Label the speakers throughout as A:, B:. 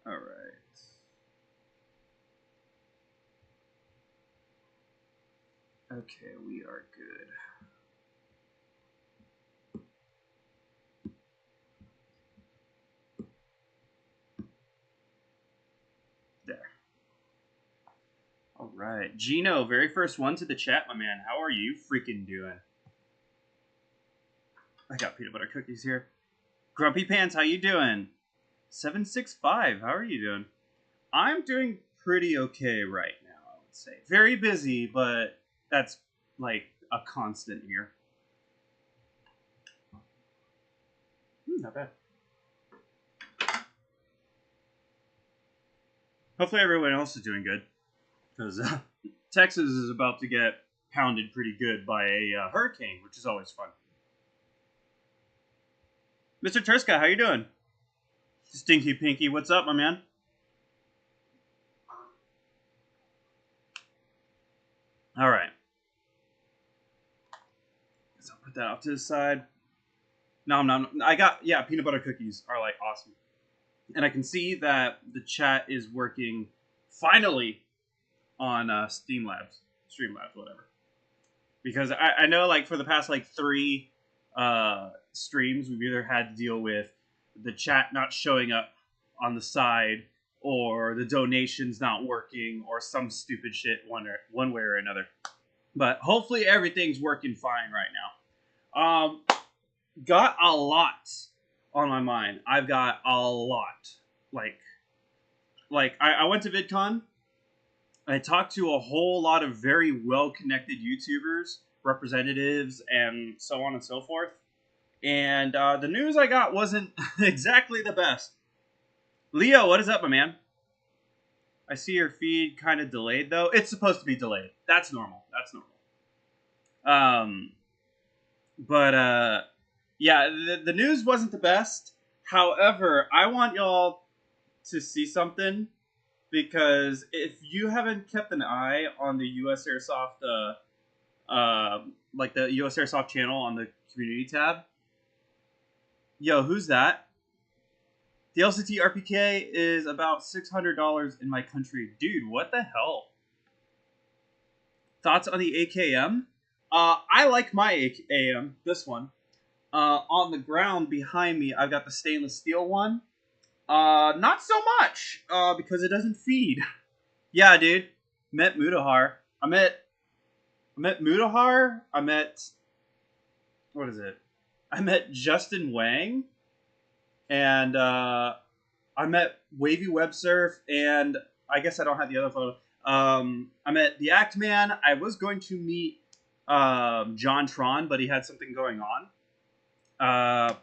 A: All right. Okay, we are good. There. All right. Gino, very first one to the chat, my man. How are you freaking doing? I got peanut butter cookies here. Grumpy Pants, how you doing? 765, how are you doing? I'm doing pretty okay right now, I would say. Very busy, but that's like a constant here. Not bad. Hopefully everyone else is doing good, because Texas is about to get pounded pretty good by a hurricane, which is always fun. Mr. Turska, how you doing? Stinky Pinky, what's up, my man? All right. So I'll put that off to the side. No, I got, yeah, peanut butter cookies are like awesome. And I can see that the chat is working finally on Streamlabs, whatever. Because I know like for the past like 3 streams, we've either had to deal with the chat not showing up on the side, or the donations not working, or some stupid shit one way or another. But hopefully everything's working fine right now. Got a lot on my mind. I've got a lot. Like I went to Vidcon. I talked to a whole lot of very well-connected YouTubers, representatives, and so on and so forth. And the news I got wasn't exactly the best. Leo, what is up, my man? I see your feed kind of delayed, though. It's supposed to be delayed. That's normal. That's normal. But yeah, the news wasn't the best. However, I want y'all to see something, because if you haven't kept an eye on the US Airsoft, like the US Airsoft channel on the community tab, yo, who's that? The LCT RPK is about $600 in my country. Dude, what the hell? Thoughts on the AKM? I like my AKM, this one. On the ground behind me, I've got the stainless steel one. Not so much, because it doesn't feed. Yeah, dude. Met Mudahar. I met Mudahar. I met, what is it? I met Justin Wang. And I met Wavy Web Surf, and I guess I don't have the other photo. I met the Act Man. I was going to meet John Tron, but he had something going on.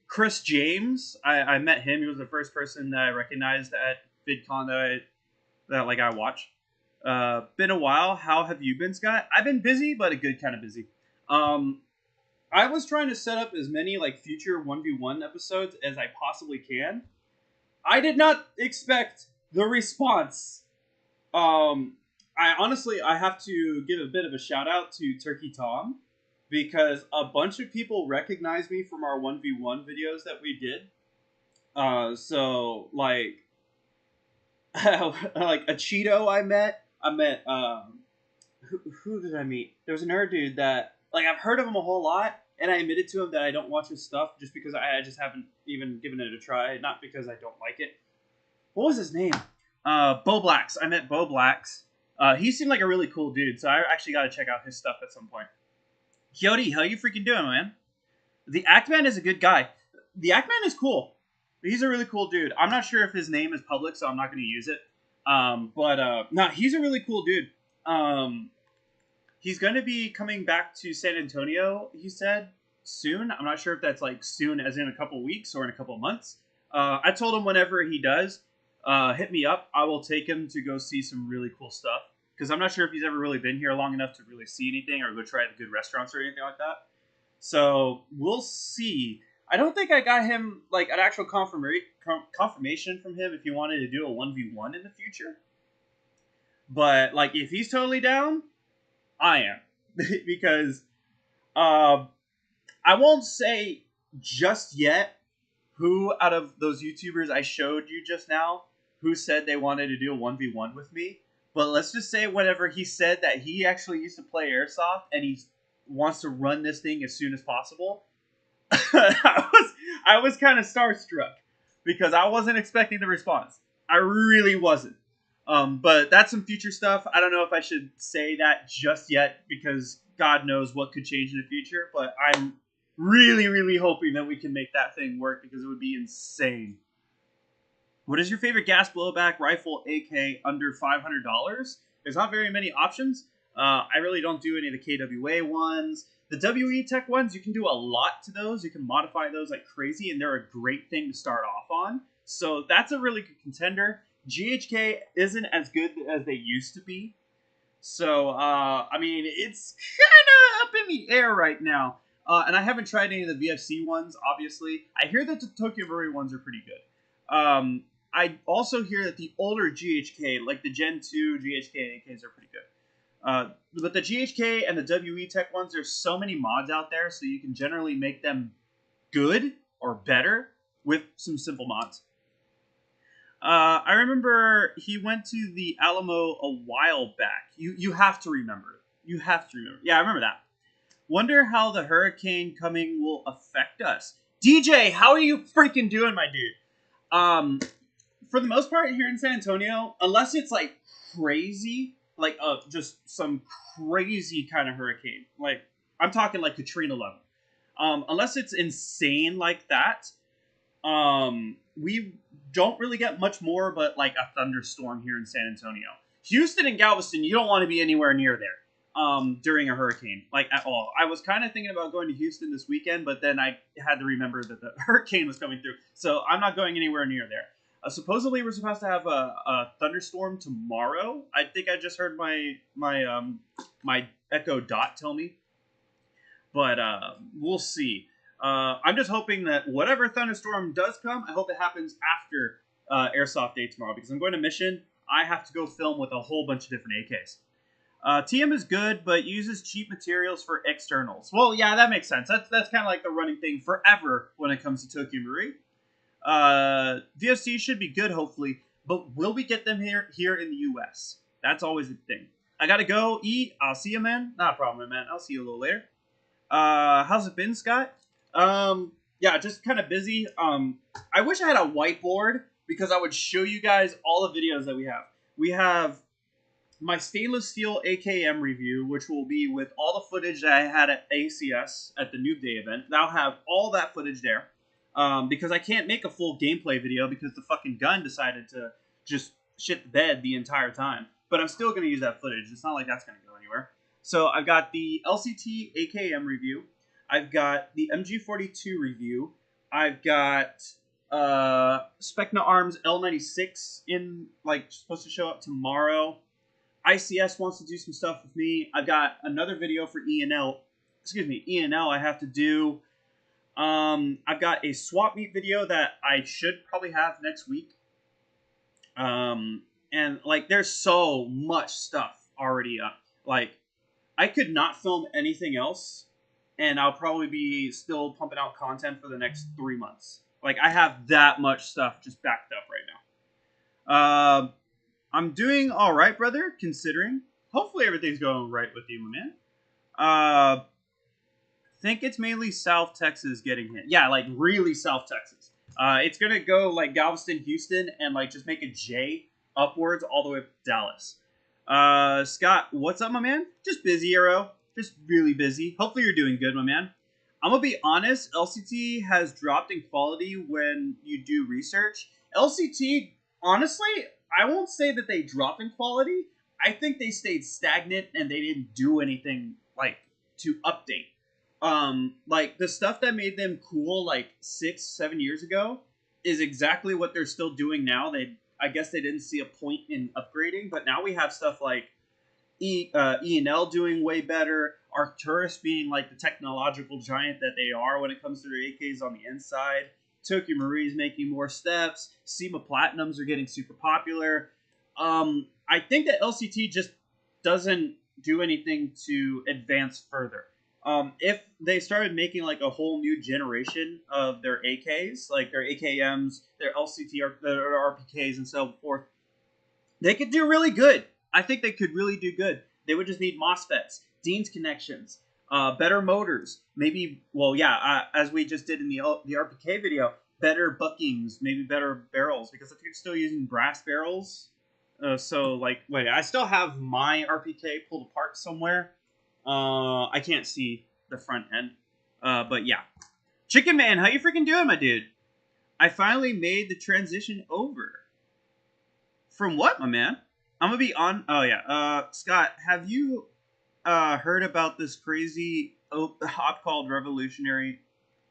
A: Chris James, I met him. He was the first person that I recognized at VidCon that I watched. Been a while. How have you been, Scott? I've been busy, but a good kind of busy. I was trying to set up as many like future 1v1 episodes as I possibly can. I did not expect the response. I honestly have to give a bit of a shout out to Turkey Tom, because a bunch of people recognized me from our 1v1 videos that we did. So like like a Cheeto I met. Who did I meet? There was another dude that, like, I've heard of him a whole lot, and I admitted to him that I don't watch his stuff just because I just haven't even given it a try, not because I don't like it. What was his name? Bo Blacks. I met Bo Blacks. He seemed like a really cool dude, so I actually got to check out his stuff at some point. Kyoti, how you freaking doing, man? The Actman is a good guy. The Actman is cool. He's a really cool dude. I'm not sure if his name is public, so I'm not going to use it. No, he's a really cool dude. He's going to be coming back to San Antonio, he said, soon. I'm not sure if that's like soon as in a couple weeks or in a couple months. I told him whenever he does, hit me up. I will take him to go see some really cool stuff, because I'm not sure if he's ever really been here long enough to really see anything or go try the good restaurants or anything like that. So we'll see. I don't think I got him like an actual confirmation from him if he wanted to do a 1v1 in the future. But like, if he's totally down, I am. Because I won't say just yet who out of those YouTubers I showed you just now who said they wanted to do a 1v1 with me. But let's just say whenever he said that he actually used to play Airsoft and he wants to run this thing as soon as possible, I was kind of starstruck because I wasn't expecting the response. I really wasn't. But that's some future stuff. I don't know if I should say that just yet because God knows what could change in the future. But I'm really, really hoping that we can make that thing work because it would be insane. What is your favorite gas blowback rifle AK under $500? There's not very many options. I really don't do any of the KWA ones. The WE Tech ones, you can do a lot to those. You can modify those like crazy, and they're a great thing to start off on. So that's a really good contender. GHK isn't as good as they used to be. So, I mean, it's kind of up in the air right now. And I haven't tried any of the VFC ones, obviously. I hear that the Tokyo Brewery ones are pretty good. I also hear that the older GHK, like the Gen 2 GHK AKs, are pretty good. But the GHK and the WE Tech ones, there's so many mods out there, so you can generally make them good or better with some simple mods. I remember he went to the Alamo a while back. You have to remember. You have to remember. Yeah, I remember that. Wonder how the hurricane coming will affect us. DJ, how are you freaking doing, my dude? For the most part here in San Antonio, unless it's like crazy, like just some crazy kind of hurricane, like I'm talking like Katrina level. Unless it's insane like that, we don't really get much more but like a thunderstorm here in San Antonio. Houston and Galveston, you don't want to be anywhere near there during a hurricane, like at all. I was kind of thinking about going to Houston this weekend, but then I had to remember that the hurricane was coming through, so I'm not going anywhere near there. Supposedly, we're supposed to have a thunderstorm tomorrow. I think I just heard my Echo Dot tell me, but we'll see. I'm just hoping that whatever thunderstorm does come, I hope it happens after Airsoft Day tomorrow because I'm going to Mission. I have to go film with a whole bunch of different AKs. TM is good, but uses cheap materials for externals. Well, yeah, that makes sense. That's kind of like the running thing forever when it comes to Tokyo Marui. VFC should be good, hopefully, but will we get them here in the US? That's always the thing. I gotta go eat. I'll see you, man. Not a problem, man. I'll see you a little later. How's it been, Scott? Yeah, just kind of busy. I wish I had a whiteboard because I would show you guys all the videos that we have. We have my stainless steel AKM review, which will be with all the footage that I had at ACS at the Noob Day event. I'll have all that footage there. Because I can't make a full gameplay video because the fucking gun decided to just shit the bed the entire time. But I'm still going to use that footage. It's not like that's going to go anywhere. So I've got the LCT AKM review. I've got the MG42 review. I've got Specna Arms L96 in, like, supposed to show up tomorrow. ICS wants to do some stuff with me. I've got another video for ENL. Excuse me, ENL I have to do. I've got a swap meet video that I should probably have next week. And like, there's so much stuff already up. Like, I could not film anything else, and I'll probably be still pumping out content for the next 3 months. Like, I have that much stuff just backed up right now. I'm doing all right, brother, considering. Hopefully everything's going right with you, my man. Think it's mainly South Texas getting hit. Yeah, like really South Texas. It's gonna go like Galveston, Houston, and like just make a J upwards all the way up to Dallas. Scott, what's up, my man? Just busy, Arrow. Just really busy. Hopefully you're doing good, my man. I'm gonna be honest. LCT has dropped in quality when you do research. LCT, honestly, I won't say that they dropped in quality. I think they stayed stagnant and they didn't do anything like to update. Like the stuff that made them cool like 6-7 years ago is exactly what they're still doing now. I guess they didn't see a point in upgrading, but now we have stuff like ENL doing way better, Arcturus being like the technological giant that they are when it comes to their AKs on the inside, Tokyo Marie's making more steps, SEMA Platinums are getting super popular. I think that LCT just doesn't do anything to advance further. If they started making like a whole new generation of their AKs, like their AKMs, their LCT, their RPKs, and so forth, they could do really good. I think they could really do good. They would just need MOSFETs, Dean's connections, better motors, maybe. Well, yeah, as we just did in the RPK video, better buckings, maybe better barrels, because I think they're still using brass barrels. So like, wait, I still have my RPK pulled apart somewhere. I can't see the front end, but yeah. Chicken Man, how you freaking doing, my dude? I finally made the transition over. From what, my man? I'm gonna be on. Oh yeah. Scott, have you heard about this crazy hop called Revolution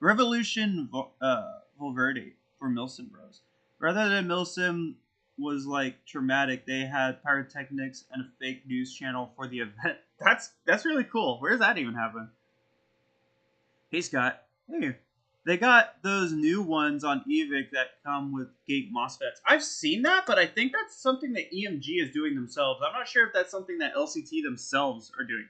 A: Volverde for Milsim Bros? Rather than Milsim was like traumatic, they had pyrotechnics and a fake news channel for the event. That's really cool. Where does that even happen? Hey Scott. Hey. They got those new ones on Evic that come with gate MOSFETs. I've seen that, but I think that's something that EMG is doing themselves. I'm not sure if that's something that LCT themselves are doing.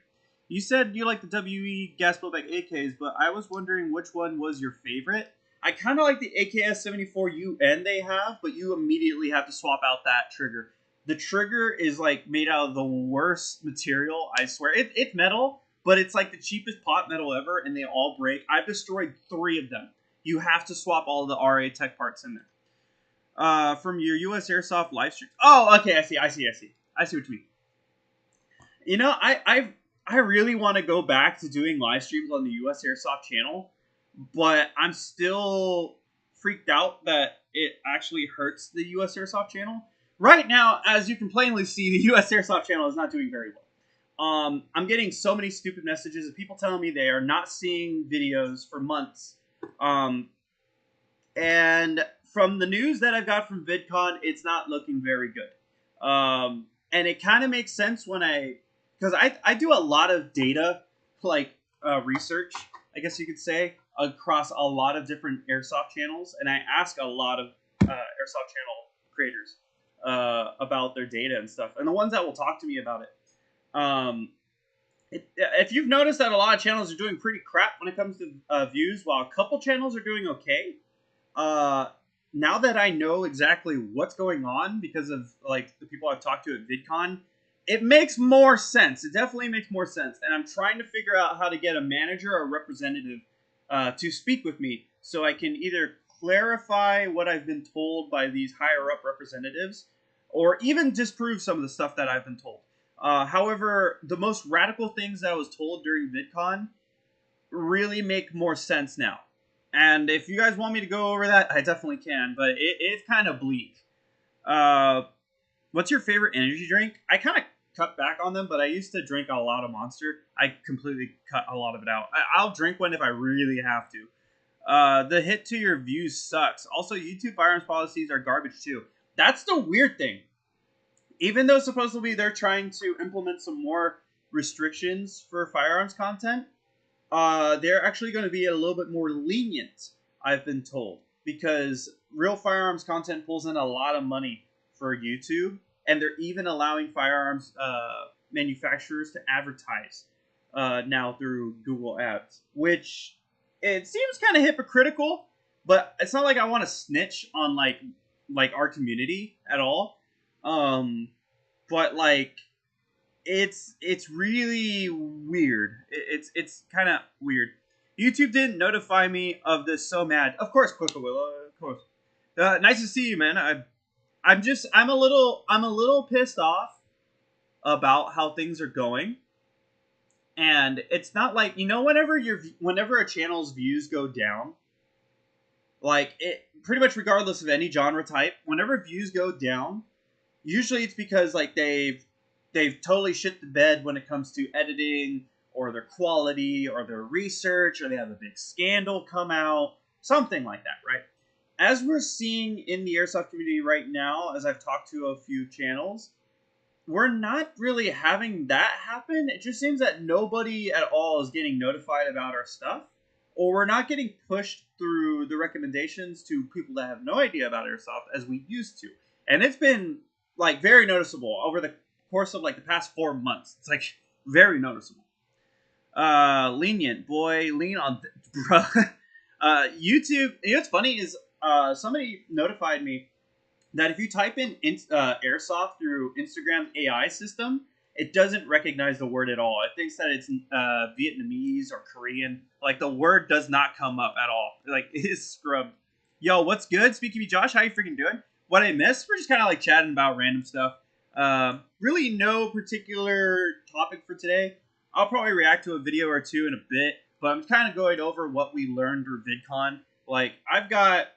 A: You said you like the WE gas blowback AKs, but I was wondering which one was your favorite. I kind of like the AKS-74UN they have, but you immediately have to swap out that trigger. The trigger is like made out of the worst material, I swear. It's metal, but it's like the cheapest pot metal ever, and they all break. I've destroyed 3 of them. You have to swap all the RA Tech parts in there. From your US Airsoft live stream. Oh, okay, I see what you mean. You know, I really want to go back to doing live streams on the US Airsoft channel, but I'm still freaked out that it actually hurts the US Airsoft channel. Right now, as you can plainly see, the US Airsoft channel is not doing very well. I'm getting so many stupid messages of people telling me they are not seeing videos for months. And from the news that I've got from VidCon, it's not looking very good. And it kind of makes sense when because I do a lot of data, like research, I guess you could say, across a lot of different Airsoft channels. And I ask a lot of Airsoft channel creators about their data and stuff. And the ones that will talk to me about it. If you've noticed that a lot of channels are doing pretty crap when it comes to views, while a couple channels are doing okay, now that I know exactly what's going on because of like the people I've talked to at VidCon, it makes more sense. It definitely makes more sense, and I'm trying to figure out how to get a manager or representative to speak with me so I can either clarify what I've been told by these higher up representatives, or even disprove some of the stuff that I've been told. However, the most radical things that I was told during VidCon really make more sense now. And if you guys want me to go over that, I definitely can, but it's kind of bleak. What's your favorite energy drink? I kind of cut back on them, but I used to drink a lot of Monster. I completely cut a lot of it out. I'll drink one if I really have to. The hit to your views sucks. Also, YouTube firearms policies are garbage too. That's the weird thing. Even though supposedly they're trying to implement some more restrictions for firearms content, they're actually going to be a little bit more lenient, I've been told, because real firearms content pulls in a lot of money for YouTube, and they're even allowing firearms manufacturers to advertise now through Google Ads, which it seems kind of hypocritical, but it's not like I want to snitch on like our community at all. But like, it's really weird. It's kind of weird. YouTube didn't notify me of this. So mad. Of course, Quickwilla. Of course. Nice to see you, man. I'm a little pissed off about how things are going. And it's not like, whenever a channel's views go down, like it pretty much regardless of any genre type, whenever views go down, usually it's because like they've totally shit the bed when it comes to editing or their quality or their research, or they have a big scandal come out, something like that, right? As we're seeing in the Airsoft community right now, as I've talked to a few channels, we're not really having that happen. It just seems that nobody at all is getting notified about our stuff, or we're not getting pushed through the recommendations to people that have no idea about Airsoft as we used to. And it's been like very noticeable over the course of like the past 4 months. It's like very noticeable. Lenient boy, lean on, bro. YouTube. You know what's funny is somebody notified me that if you type in airsoft through Instagram's AI system, it doesn't recognize the word at all. It thinks that it's Vietnamese or Korean. Like the word does not come up at all. Like it is scrubbed. Yo, what's good? Speaking to me, Josh. How you freaking doing? What I missed? We're just kind of like chatting about random stuff. Really, no particular topic for today. I'll probably react to a video or two in a bit, but I'm kind of going over what we learned through VidCon. Like I've got,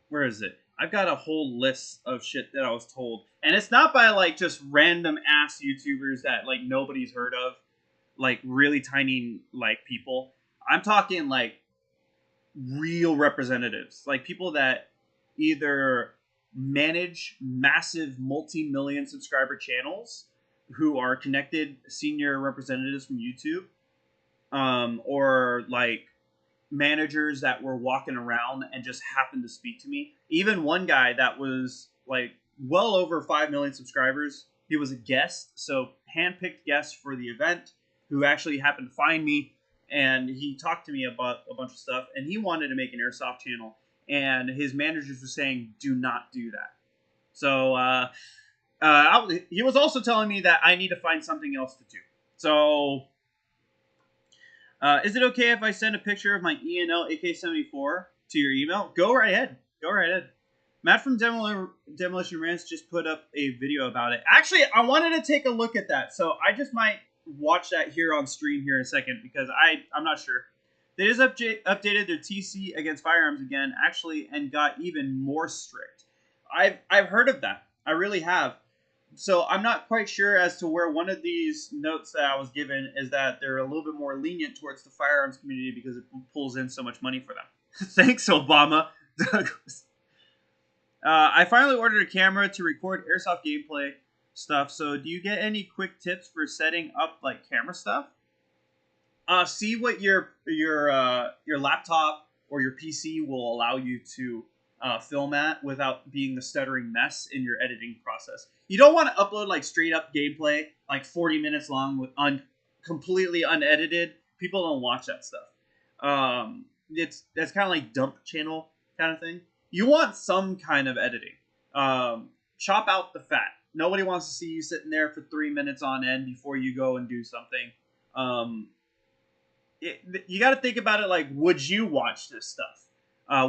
A: where is it? I've got a whole list of shit that I was told. And it's not by like just random ass YouTubers that like nobody's heard of, like really tiny like people. I'm talking like real representatives, like people that either manage massive multi-million subscriber channels who are connected senior representatives from YouTube, or like managers that were walking around and just happened to speak to me. Even one guy that was like well over 5 million subscribers, he was a guest, so handpicked guest for the event, who actually happened to find me, and he talked to me about a bunch of stuff, and he wanted to make an airsoft channel, and his managers were saying, do not do that. So he was also telling me that I need to find something else to do. So is it okay if I send a picture of my E&L AK-74 to your email? Go right ahead. Go right ahead. Matt from Demolition Ranch just put up a video about it. Actually, I wanted to take a look at that, so I just might watch that here on stream here in a second, because I'm not sure. They just updated their TC against firearms again, actually, and got even more strict. I've heard of that. I really have. So I'm not quite sure as to where one of these notes that I was given is that they're a little bit more lenient towards the firearms community because it pulls in so much money for them. Thanks, Obama. I finally ordered a camera to record airsoft gameplay stuff. So do you get any quick tips for setting up like camera stuff? See what your laptop or your PC will allow you to film at without being a stuttering mess in your editing process. You don't want to upload like straight up gameplay, like 40 minutes long with completely unedited. People don't watch that stuff. That's kind of like dump channel kind of thing. You want some kind of editing. Chop out the fat. Nobody wants to see you sitting there for 3 minutes on end before you go and do something. You got to think about it like, would you watch this stuff?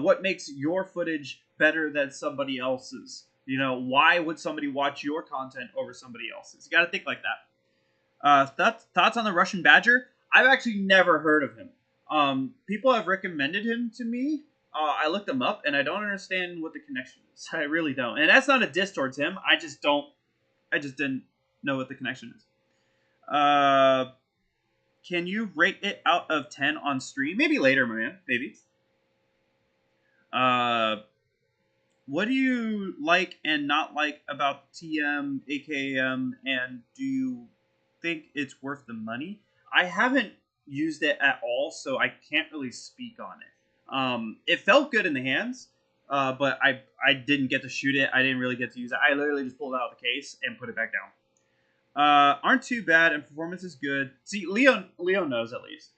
A: What makes your footage better than somebody else's? You know, why would somebody watch your content over somebody else's? You got to think like that. Thoughts on the Russian Badger? I've actually never heard of him. People have recommended him to me. I looked him up, and I don't understand what the connection is. I really don't. And that's not a diss towards him. I just didn't know what the connection is. Can you rate it out of 10 on stream? Maybe later, man. Maybe. What do you like and not like about TM, AKM, and do you think it's worth the money? I haven't used it at all, so I can't really speak on it. It felt good in the hands, but I didn't get to shoot it. I didn't really get to use it. I literally just pulled it out of the case and put it back down. Aren't too bad, and performance is good. See, Leo knows at least.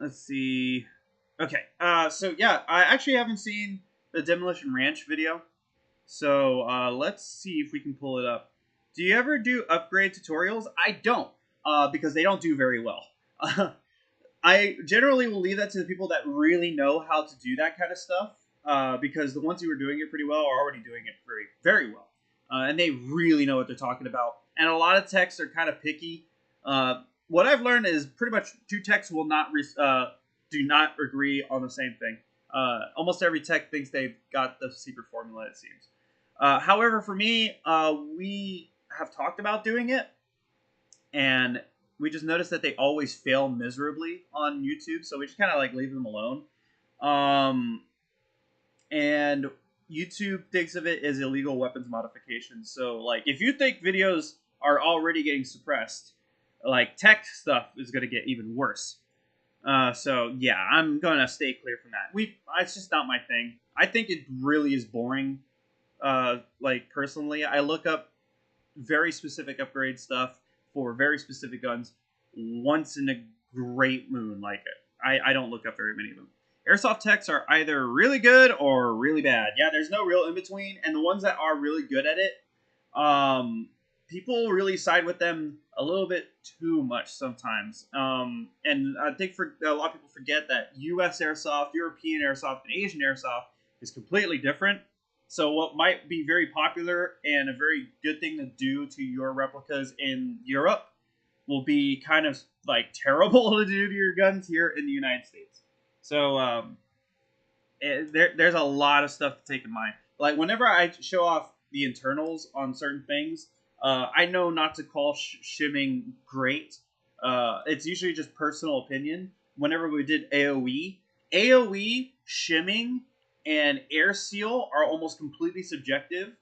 A: Let's see. Okay, so yeah, I actually haven't seen the Demolition Ranch video, so let's see if we can pull it up. Do you ever do upgrade tutorials? I don't, because they don't do very well. I generally will leave that to the people that really know how to do that kind of stuff, because the ones who are doing it pretty well are already doing it very, very well. And they really know what they're talking about. And a lot of techs are kind of picky. What I've learned is pretty much two techs will not do not agree on the same thing. Almost every tech thinks they've got the secret formula, it seems. However, for me, we have talked about doing it, and we just noticed that they always fail miserably on YouTube, so we just kind of like leave them alone. And YouTube thinks of it as illegal weapons modification. So, like, if you think videos are already getting suppressed, like, tech stuff is going to get even worse. So, yeah, I'm going to stay clear from that. It's just not my thing. I think it really is boring. Like, personally, I look up very specific upgrade stuff for very specific guns once in a great moon. Like, I don't look up very many of them. Airsoft techs are either really good or really bad. Yeah, there's no real in between. And the ones that are really good at it, people really side with them a little bit too much sometimes. And I think a lot of people forget that U.S. airsoft, European airsoft, and Asian airsoft is completely different. So what might be very popular and a very good thing to do to your replicas in Europe will be kind of like terrible to do to your guns here in the United States. So there's a lot of stuff to take in mind. Like whenever I show off the internals on certain things, I know not to call shimming great. It's usually just personal opinion. Whenever we did AOE shimming and air seal are almost completely subjective.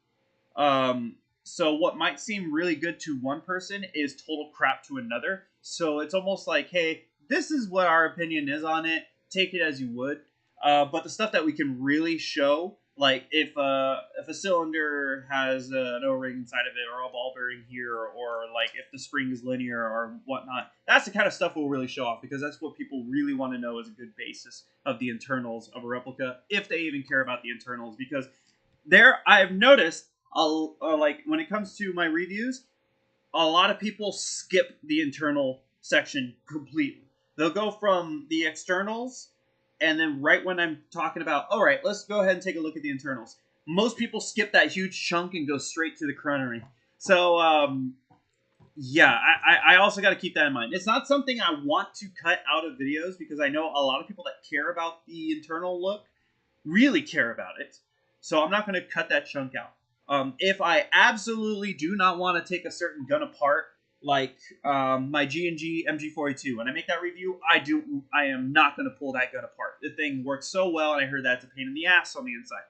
A: So what might seem really good to one person is total crap to another. So it's almost like, hey, this is what our opinion is on it. Take it as you would. But the stuff that we can really show, like if a cylinder has an O-ring inside of it, or a ball bearing here, or like if the spring is linear or whatnot, that's the kind of stuff we'll really show off, because that's what people really want to know as a good basis of the internals of a replica, if they even care about the internals. Because I've noticed, like when it comes to my reviews, a lot of people skip the internal section completely. They'll go from the externals, and then right when I'm talking about, all right, let's go ahead and take a look at the internals, most people skip that huge chunk and go straight to the coronary. So, yeah, I also got to keep that in mind. It's not something I want to cut out of videos, because I know a lot of people that care about the internal look really care about it. So I'm not going to cut that chunk out. If I absolutely do not want to take a certain gun apart, like my G&G MG42, when I make that review, I am not going to pull that gun apart. The thing works so well, and I heard that's a pain in the ass on the inside.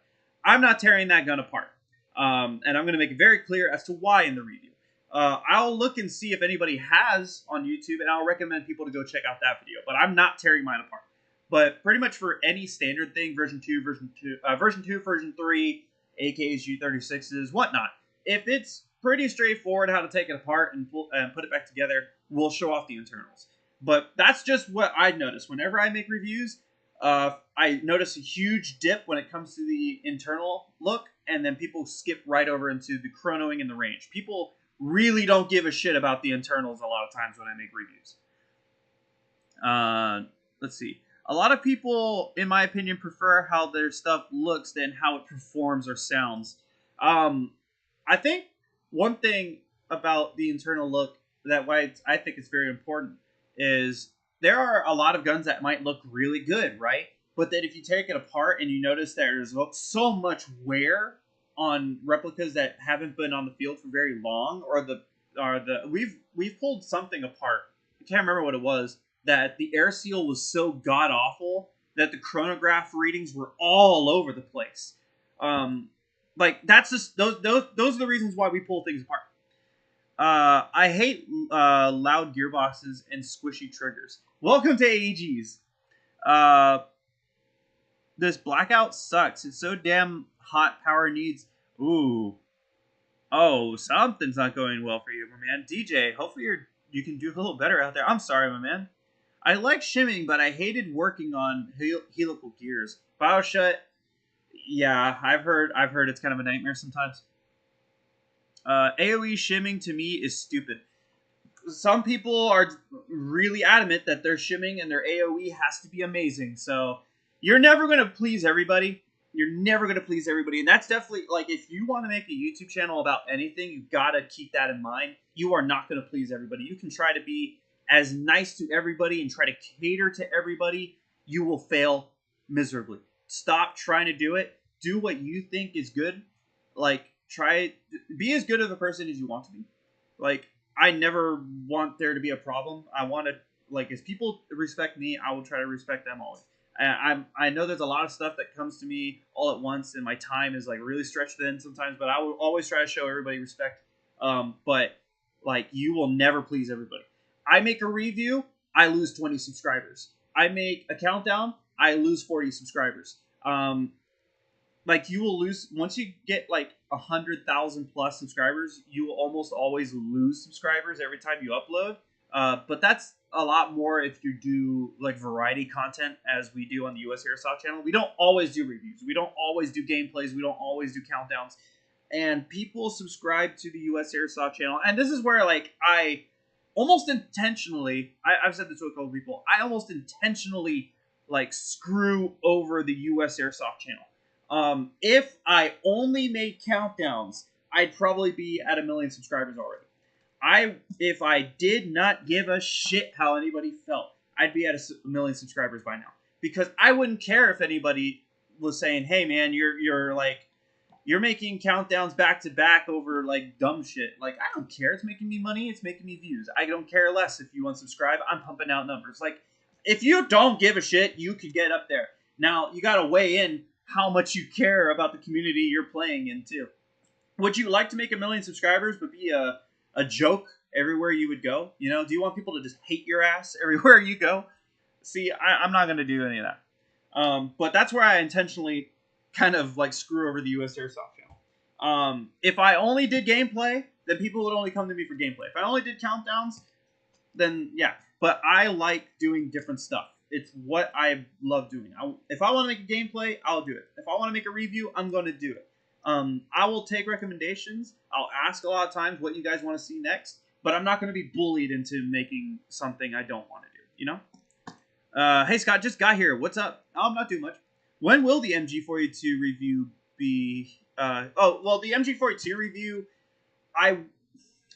A: I'm not tearing that gun apart. And I'm going to make it very clear as to why in the review. I'll look and see if anybody has on YouTube, and I'll recommend people to go check out that video. But I'm not tearing mine apart. But pretty much for any standard thing, version 2, version 3, AKs, G36s, whatnot, if it's pretty straightforward how to take it apart and put it back together, we'll show off the internals. But that's just what I notice. Whenever I make reviews, I notice a huge dip when it comes to the internal look, and then people skip right over into the chronoing and the range. People really don't give a shit about the internals a lot of times when I make reviews. Let's see. A lot of people, in my opinion, prefer how their stuff looks than how it performs or sounds. I think one thing about the internal look that I think it's very important is there are a lot of guns that might look really good, right? But then if you take it apart and you notice there's so much wear on replicas that haven't been on the field for very long, or we've pulled something apart. I can't remember what it was. That the air seal was so god awful that the chronograph readings were all over the place. Like that's just those are the reasons why we pull things apart. I hate loud gearboxes and squishy triggers. Welcome to AEGs. This blackout sucks. It's so damn hot. Power needs. Ooh. Oh, something's not going well for you, my man. DJ, hopefully you can do a little better out there. I'm sorry, my man. I like shimming, but I hated working on helical gears. Bioshut, yeah, I've heard it's kind of a nightmare sometimes. AoE shimming to me is stupid. Some people are really adamant that their shimming and their AoE has to be amazing. So you're never going to please everybody. You're never going to please everybody. And that's definitely, like, if you want to make a YouTube channel about anything, you've got to keep that in mind. You are not going to please everybody. You can try to be as nice to everybody and try to cater to everybody. You will fail miserably. Stop trying to do it. Do what you think is good. Like, be as good of a person as you want to be. Like, I never want there to be a problem. I want to, like, as people respect me, I will try to respect them always. I know there's a lot of stuff that comes to me all at once, and my time is like really stretched thin sometimes, but I will always try to show everybody respect. But like, you will never please everybody. I make a review, I lose 20 subscribers. I make a countdown, I lose 40 subscribers. like you will lose once you get like 100,000 plus subscribers. You will almost always lose subscribers every time you upload. But that's a lot more if you do like variety content as we do on the US Airsoft channel. We don't always do reviews. We don't always do gameplays. We don't always do countdowns. And people subscribe to the US Airsoft channel. And this is where like I almost intentionally, I've said this to a couple people, I almost intentionally like screw over the US Airsoft channel. If I only made countdowns, I'd probably be at 1 million subscribers already. If I did not give a shit how anybody felt, I'd be at 1 million subscribers by now. Because I wouldn't care if anybody was saying, "Hey man, you're making countdowns back to back over like dumb shit." Like, I don't care. It's making me money. It's making me views. I don't care less if you unsubscribe. I'm pumping out numbers. Like, if you don't give a shit, you could get up there. Now, you got to weigh in how much you care about the community you're playing in, too. Would you like to make 1 million subscribers but be a joke everywhere you would go? You know, do you want people to just hate your ass everywhere you go? See, I'm not going to do any of that. But that's where I intentionally kind of like screw over the US Airsoft channel. If I only did gameplay, then people would only come to me for gameplay. If I only did countdowns, then yeah. But I like doing different stuff. It's what I love doing. If I want to make a gameplay, I'll do it. If I want to make a review, I'm going to do it. I will take recommendations. I'll ask a lot of times what you guys want to see next, but I'm not going to be bullied into making something I don't want to do, you know? Hey, Scott, just got here. What's up? Oh, I'm not doing much. When will the MG42 review be? The MG42 review, I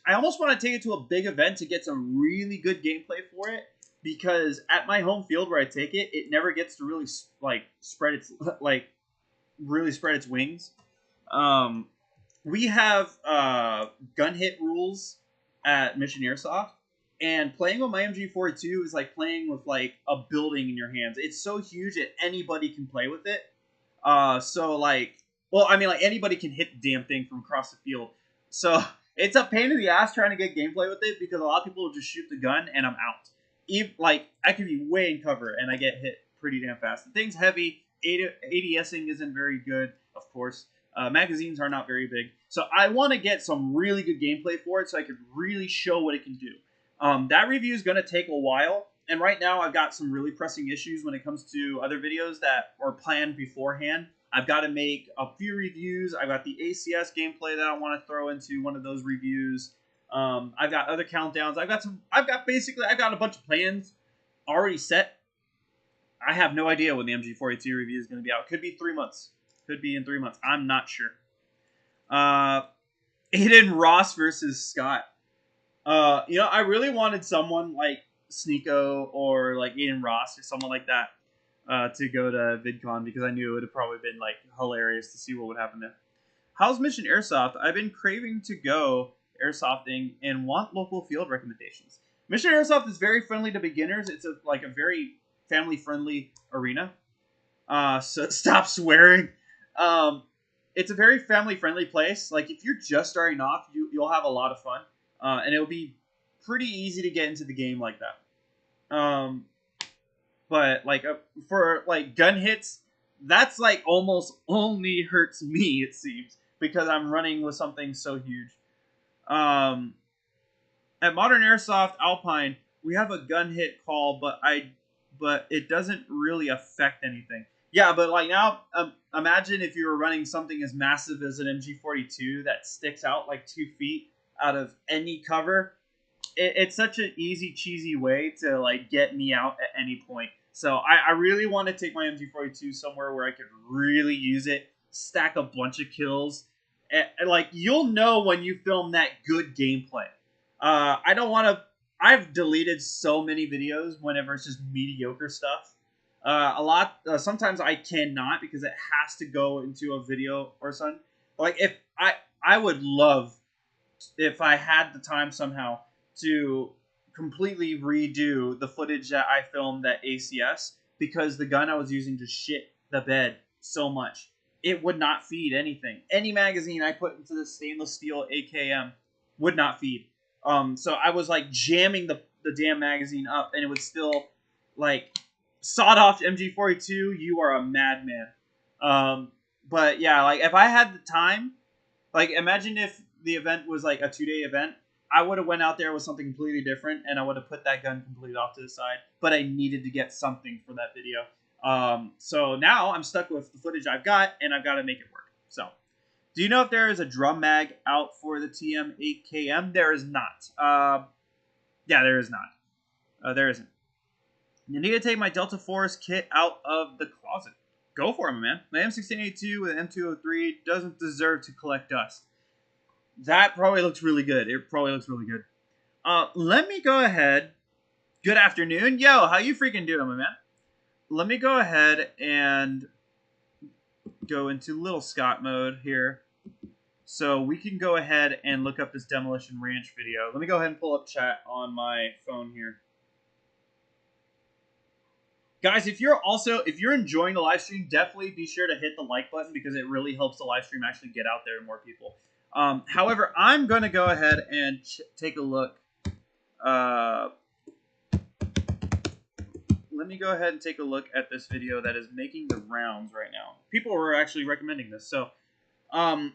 A: almost want to take it to a big event to get some really good gameplay for it, because at my home field where I take it, it never gets to really spread its wings. We have gun hit rules at Mission Airsoft, and playing with my MG42 is like playing with like a building in your hands. It's so huge that anybody can play with it. Anybody can hit the damn thing from across the field. So it's a pain in the ass trying to get gameplay with it, because a lot of people will just shoot the gun and I'm out. I could be way in cover and I get hit pretty damn fast. The thing's heavy. ADSing isn't very good, of course. Magazines are not very big. So I want to get some really good gameplay for it so I could really show what it can do. That review is going to take a while. And right now I've got some really pressing issues when it comes to other videos that are planned beforehand. I've got to make a few reviews. I've got the ACS gameplay that I want to throw into one of those reviews. I've got other countdowns. I've got a bunch of plans already set. I have no idea when the MG42 review is going to be out. Could be 3 months. Could be in 3 months. I'm not sure. Aiden Ross versus Scott. I really wanted someone like Sneeko or like Aiden Ross or someone like that to go to VidCon, because I knew it would have probably been like hilarious to see what would happen there. How's Mission Airsoft? I've been craving to go airsofting and want local field recommendations. Mission Airsoft is very friendly to beginners. It's a very family-friendly arena. So stop swearing. It's a very family-friendly place. Like, if you're just starting off, you'll have a lot of fun. And it'll be pretty easy to get into the game like that. But like for like gun hits, that's like almost only hurts me, it seems, because I'm running with something so huge. At Modern Airsoft Alpine, we have a gun hit call, but it doesn't really affect anything. Yeah, but like now, imagine if you were running something as massive as an MG42 that sticks out like 2 feet out of any cover. It's such an easy, cheesy way to like get me out at any point. So I really want to take my MG42 somewhere where I could really use it, stack a bunch of kills. And like, you'll know when you film that good gameplay. I don't want to. I've deleted so many videos whenever it's just mediocre stuff. Sometimes I cannot, because it has to go into a video or something. Like, if I would love, if I had the time somehow, to completely redo the footage that I filmed at ACS, because the gun I was using just shit the bed so much. It would not feed anything. Any magazine I put into the stainless steel AKM would not feed. So I was like jamming the damn magazine up, and it would still, like, sawed off MG42, you are a madman. But yeah, like if I had the time, like imagine if the event was like a 2-day event, I would have went out there with something completely different, and I would have put that gun completely off to the side. But I needed to get something for that video. So now I'm stuck with the footage I've got, and I've got to make it work. So, do you know if there is a drum mag out for the TM8KM? There is not. Yeah, there is not. There isn't. You need to take my Delta Force kit out of the closet. Go for it, my man. My M16A2 with an M203 doesn't deserve to collect dust. That probably looks really good. It probably looks really good. Let me go ahead. Good afternoon. Yo, how you freaking doing, my man? Let me go ahead and go into Little Scott mode here. So we can go ahead and look up this Demolition Ranch video. Let me go ahead and pull up chat on my phone here. Guys, if you're enjoying the live stream, definitely be sure to hit the like button because it really helps the live stream actually get out there to more people. However, I'm going to go ahead and take a look. Let me go ahead and take a look at this video that is making the rounds right now. People were actually recommending this. So, from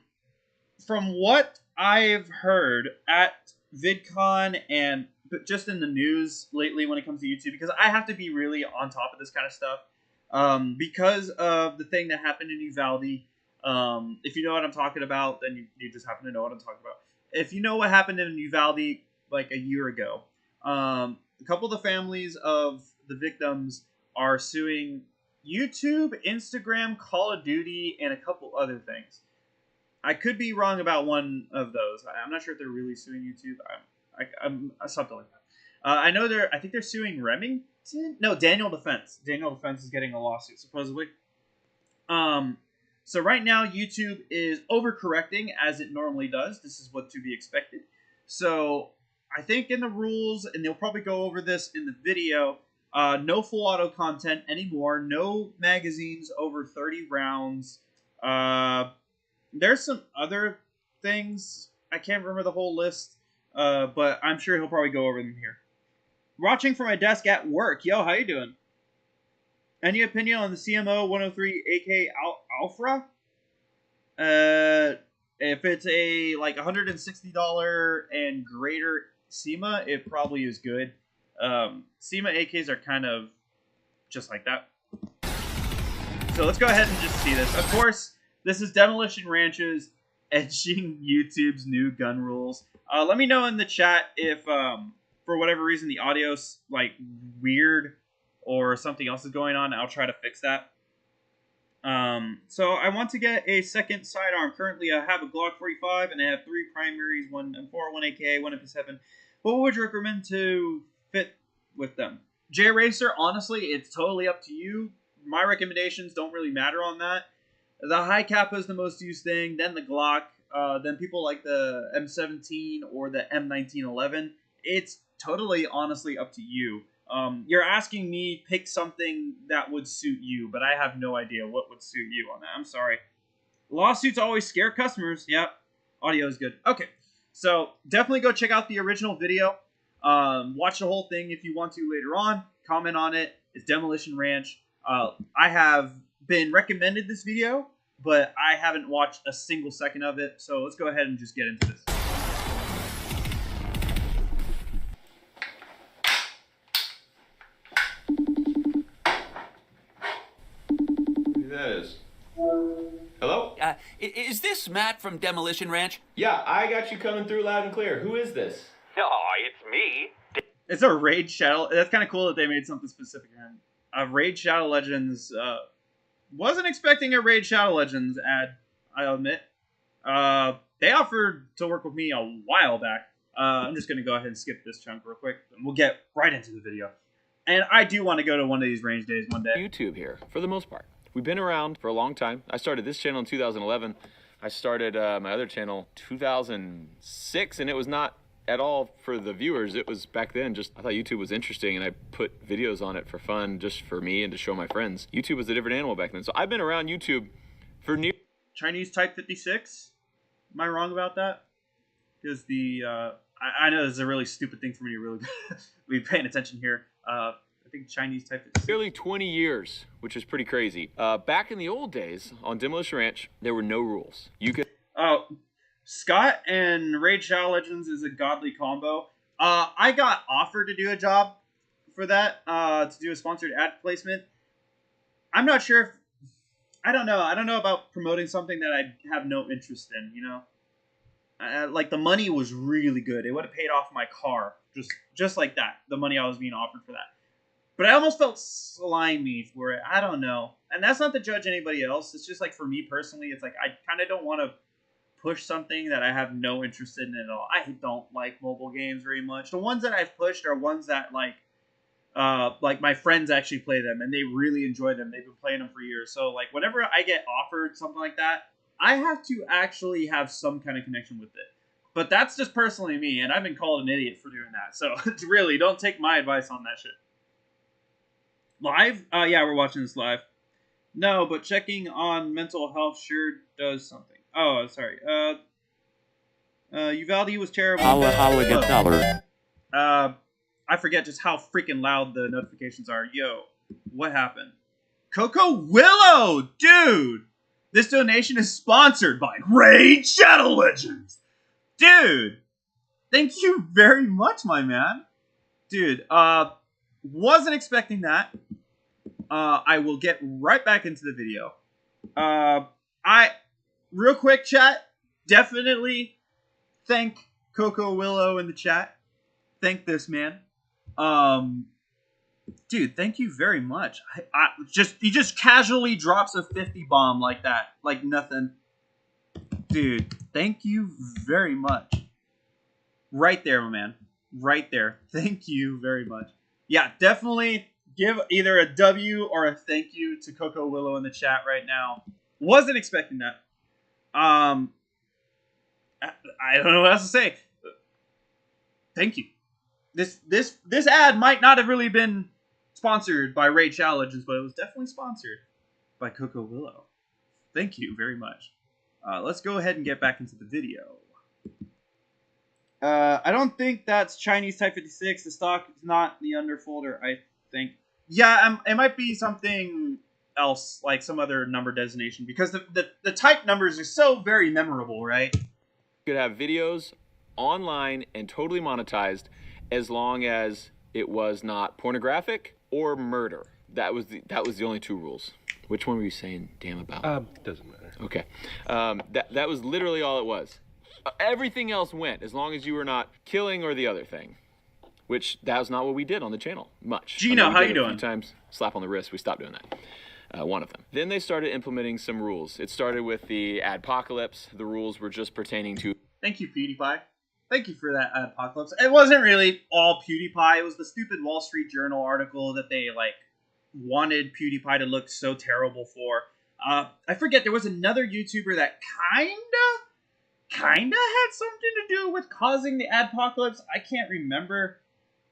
A: what I've heard at VidCon and just in the news lately when it comes to YouTube, because I have to be really on top of this kind of stuff, because of the thing that happened in Uvalde. If you know what I'm talking about, then you just happen to know what I'm talking about. If you know what happened in Uvalde like a year ago, a couple of the families of the victims are suing YouTube, Instagram, Call of Duty, and a couple other things. I could be wrong about one of those. I'm not sure if they're really suing YouTube. I'm something like that. I think they're suing Remington. No, Daniel Defense. Daniel Defense is getting a lawsuit supposedly. So right now YouTube is overcorrecting as it normally does. This is what to be expected. So I think in the rules, and they'll probably go over this in the video, no full auto content anymore. No magazines over 30 rounds. There's some other things. I can't remember the whole list, but I'm sure he'll probably go over them here. Watching from my desk at work. Yo, how you doing? Any opinion on the CMO 103 AK Alpha? If it's a like $160 and greater SEMA, it probably is good. SEMA AKs are kind of just like that. So let's go ahead and just see this. Of course, this is Demolition Ranch's edging YouTube's new gun rules. Let me know in the chat if, for whatever reason, the audio's like weird or something else is going on. I'll try to fix that. So I want to get a second sidearm. Currently, I have a Glock 45 and I have 3 primaries, 1 M4, 1 AK, 1 MP7. What would you recommend to fit with them? J-Racer, honestly, it's totally up to you. My recommendations don't really matter on that. The high Kappa is the most used thing, then the Glock, then people like the M17 or the M1911. It's totally, honestly, up to you. You're asking me pick something that would suit you, but I have no idea what would suit you on that. I'm sorry. Lawsuits always scare customers. Yep. Audio is good. Okay. So definitely go check out the original video. Watch the whole thing if you want to later on. Comment on it. It's Demolition Ranch. I have been recommended this video, but I haven't watched a single second of it. So let's go ahead and just get into this.
B: Hello?
C: Is this Matt from Demolition Ranch?
B: Yeah, I got you coming through loud and clear. Who is this?
D: Oh, it's me.
A: It's a Raid Shadow. That's kind of cool that they made something specific for him. Raid Shadow Legends. Wasn't expecting a Raid Shadow Legends ad, I'll admit. They offered to work with me a while back. I'm just going to go ahead and skip this chunk real quick, and we'll get right into the video. And I do want to go to one of these range days one day.
E: YouTube here, for the most part. We've been around for a long time. I started this channel in 2011. I started my other channel 2006, and it was not at all for the viewers. It was back then just, I thought YouTube was interesting, and I put videos on it for fun, just for me and to show my friends. YouTube was a different animal back then. So I've been around YouTube for near...
A: Chinese Type 56? Am I wrong about that? Because the, I know this is a really stupid thing for me to really be paying attention here. I big Chinese type of
E: Nearly 20 years, which is pretty crazy. Back in the old days on Demolition Ranch, there were no rules. You could.
A: Oh, Scott and Raid Shadow Legends is a godly combo. I got offered to do a job for that, to do a sponsored ad placement. I'm not sure if I don't know. I don't know about promoting something that I have no interest in. You know, like the money was really good. It would have paid off my car just like that. The money I was being offered for that, but I almost felt slimy for it. I don't know, and that's not to judge anybody else. It's just like for me personally, it's like I kind of don't want to push something that I have no interest in at all. I don't like mobile games very much. The ones that I've pushed are ones that like my friends actually play them and they really enjoy them. They've been playing them for years. So like whenever I get offered something like that, I have to actually have some kind of connection with it. But that's just personally me, and I've been called an idiot for doing that. So really, don't take my advice on that shit. Live? Yeah, we're watching this live. No, but checking on mental health sure does something. Oh, sorry. Uvalde was terrible. I forget just how freaking loud the notifications are. Yo, what happened? Coco Willow, dude! This donation is sponsored by Raid Shadow Legends. Dude, thank you very much, my man. Dude, wasn't expecting that. I will get right back into the video. Real quick, chat, definitely thank Coco Willow in the chat. Thank this man. Dude, thank you very much. He just casually drops a 50 bomb like that, like nothing. Dude, thank you very much. Right there, my man. Right there. Thank you very much. Yeah, definitely give either a W or a thank you to Coco Willow in the chat right now. Wasn't expecting that. I don't know what else to say. Thank you. This ad might not have really been sponsored by Raid Shadow Legends, but it was definitely sponsored by Coco Willow. Thank you very much. Let's go ahead and get back into the video. I don't think that's Chinese Type 56. The stock is not the under folder, I think. Yeah, it might be something else, like some other number designation, because the type numbers are so very memorable, right?
E: You could have videos online and totally monetized as long as it was not pornographic or murder. That was the only two rules. Which one were you saying damn about?
F: Doesn't matter.
E: Okay. That was literally all it was. Everything else went as long as you were not killing or the other thing. Which that was not what we did on the channel much.
A: Gino, how you doing?
E: A few times, slap on the wrist, we stopped doing that. One of them. Then they started implementing some rules. It started with the adpocalypse. The rules were just pertaining to...
A: Thank you, PewDiePie. Thank you for that adpocalypse. It wasn't really all PewDiePie. It was the stupid Wall Street Journal article that they, like, wanted PewDiePie to look so terrible for. I forget, there was another YouTuber that kinda had something to do with causing the adpocalypse. I can't remember.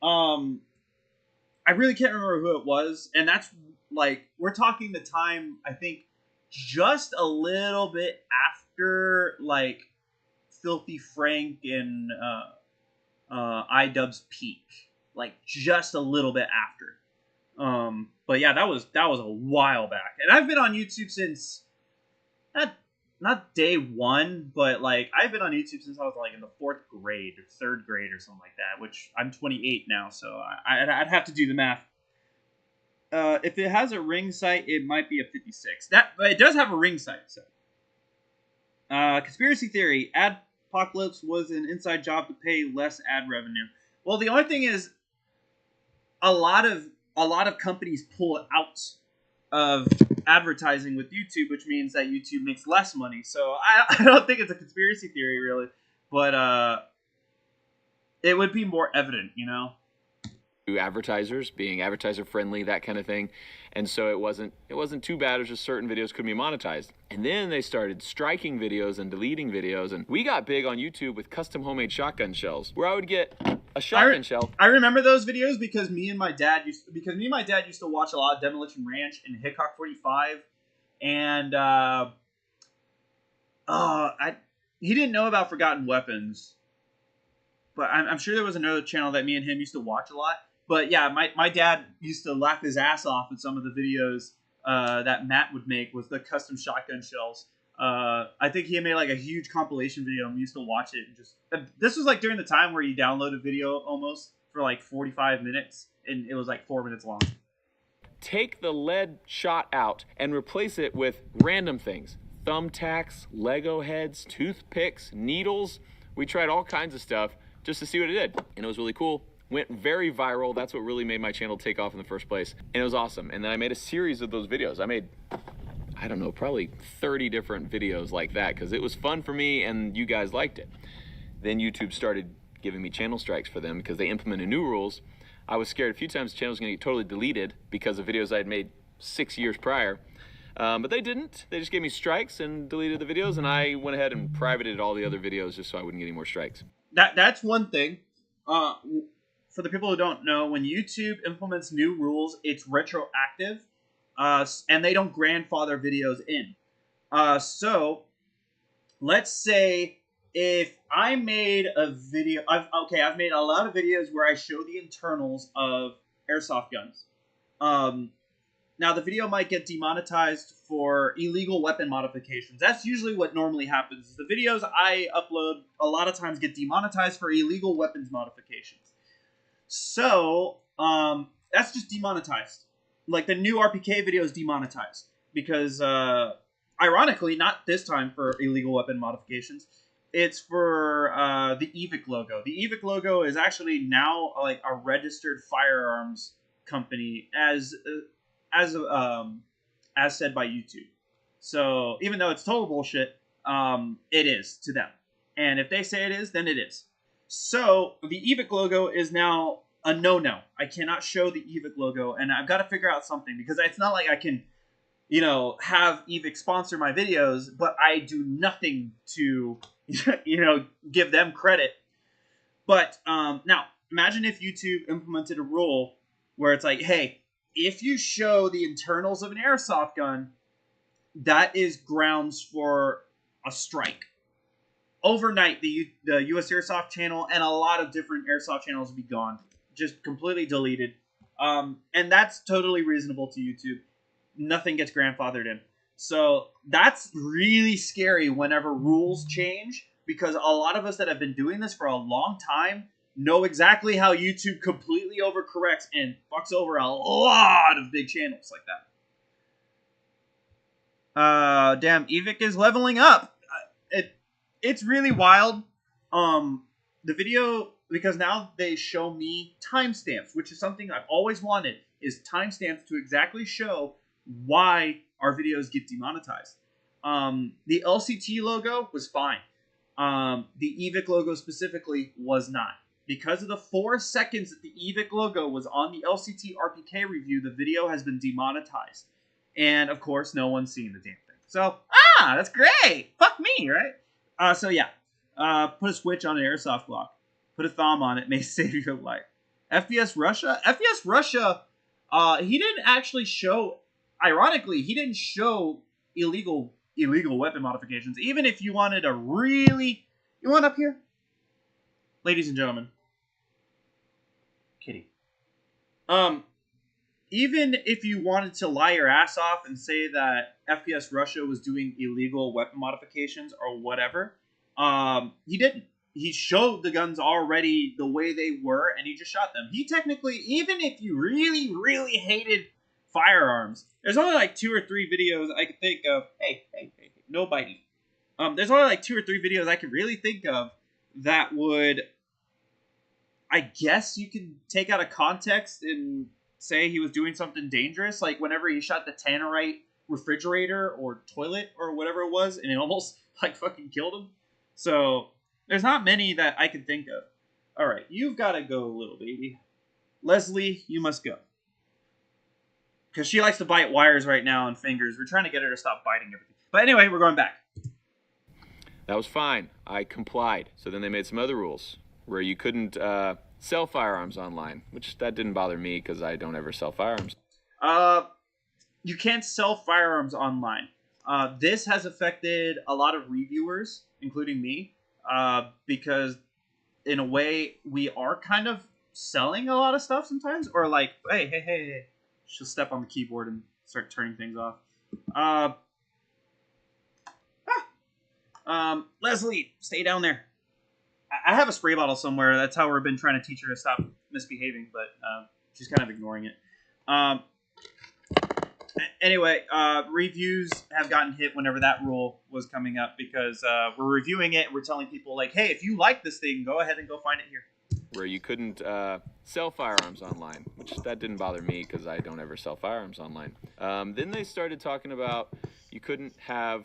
A: I really can't remember who it was. And that's, like, we're talking the time, I think, just a little bit after, like, Filthy Frank and iDubbbz peak. Like, just a little bit after. But yeah, that was a while back. And I've been on YouTube since not day one, but like I've been on YouTube since I was like in the 4th grade or 3rd grade or something like that, which I'm 28 now, so I'd have to do the math. If it has a ring sight, it might be a 56. But it does have a ring sight, so. Conspiracy theory, Adpocalypse was an inside job to pay less ad revenue. Well, the only thing is a lot of companies pull out of advertising with YouTube, which means that YouTube makes less money. So I don't think it's a conspiracy theory really, but it would be more evident, you know.
E: Advertisers being advertiser friendly, that kind of thing, and so it wasn't too bad. It was just certain videos couldn't be monetized, and then they started striking videos and deleting videos, and we got big on YouTube with custom homemade shotgun shells, where I would get a shotgun shell.
A: I remember those videos because me and my dad used to watch a lot of Demolition Ranch and Hickok 45, and he didn't know about Forgotten Weapons, but I'm sure there was another channel that me and him used to watch a lot. But yeah, my dad used to laugh his ass off at some of the videos that Matt would make with the custom shotgun shells. I think he made like a huge compilation video, and we used to watch it. And just this was like during the time where you download a video almost for like 45 minutes, and it was like 4 minutes long.
E: Take the lead shot out and replace it with random things. Thumbtacks, Lego heads, toothpicks, needles. We tried all kinds of stuff just to see what it did. And it was really cool. Went very viral. That's what really made my channel take off in the first place. And it was awesome. And then I made a series of those videos. I made, I don't know, probably 30 different videos like that because it was fun for me and you guys liked it. Then YouTube started giving me channel strikes for them because they implemented new rules. I was scared a few times the channel was going to get totally deleted because of videos I had made 6 years prior. But they didn't. They just gave me strikes and deleted the videos, and I went ahead and privated all the other videos just so I wouldn't get any more strikes.
A: That's one thing. For the people who don't know, when YouTube implements new rules, it's retroactive, and they don't grandfather videos in. So, let's say if I made a video, I've made a lot of videos where I show the internals of airsoft guns. Now, the video might get demonetized for illegal weapon modifications. That's usually what normally happens. The videos I upload a lot of times get demonetized for illegal weapons modifications. So, that's just demonetized. Like, the new RPK video is demonetized. Because, ironically, not this time for illegal weapon modifications. It's for the EVIC logo. The EVIC logo is actually now like a registered firearms company as said by YouTube. So even though it's total bullshit, it is to them. And if they say it is, then it is. So the EVIC logo is now a no-no. I cannot show the EVIC logo, and I've got to figure out something because it's not like I can, have EVIC sponsor my videos, but I do nothing to, give them credit. But now, imagine if YouTube implemented a rule where it's like, hey, if you show the internals of an airsoft gun, that is grounds for a strike. Overnight, the US Airsoft channel and a lot of different airsoft channels would be gone. Just completely deleted. And that's totally reasonable to YouTube. Nothing gets grandfathered in. So that's really scary whenever rules change, because a lot of us that have been doing this for a long time know exactly how YouTube completely overcorrects and fucks over a lot of big channels like that. Damn, EVIC is leveling up. It's really wild. The video, because now they show me timestamps, which is something I've always wanted, is timestamps to exactly show why our videos get demonetized. The LCT logo was fine. The EVIC logo specifically was not. Because of the 4 seconds that the EVIC logo was on the LCT RPK review, the video has been demonetized. And, of course, no one's seen the damn thing. So, that's great! Fuck me, right? So, yeah. Put a switch on an airsoft Glock. Put a thumb on it. May save your life. FPS Russia? FPS Russia, he didn't actually show... Ironically, he didn't show illegal weapon modifications. Even if you wanted to really... You want up here? Ladies and gentlemen. Kitty. Even if you wanted to lie your ass off and say that FPS Russia was doing illegal weapon modifications or whatever, he didn't. He showed the guns already the way they were, and he just shot them. He technically, even if you really, really hated firearms, there's only like 2 or 3 videos I could think of. Hey, no biting. There's only like 2 or 3 videos I could really think of that would, I guess you could take out of context and say he was doing something dangerous, like whenever he shot the Tannerite refrigerator or toilet or whatever it was, and it almost like fucking killed him. So there's not many that I can think of. All right, you've got to go, little baby. Leslie, you must go. Because she likes to bite wires right now and fingers. We're trying to get her to stop biting everything. But anyway, we're going back.
E: That was fine. I complied. So then they made some other rules where you couldn't sell firearms online, which that didn't bother me because I don't ever sell firearms.
A: You can't sell firearms online. This has affected a lot of reviewers, including me, because in a way we are kind of selling a lot of stuff sometimes, or like, hey, she'll step on the keyboard and start turning things off. Leslie, stay down there. I have a spray bottle somewhere. That's how we've been trying to teach her to stop misbehaving, but she's kind of ignoring it. Anyway, reviews have gotten hit whenever that rule was coming up because we're reviewing it. We're telling people like, hey, if you like this thing, go ahead and go find it here.
E: Where you couldn't sell firearms online, which that didn't bother me because I don't ever sell firearms online. Then they started talking about you couldn't have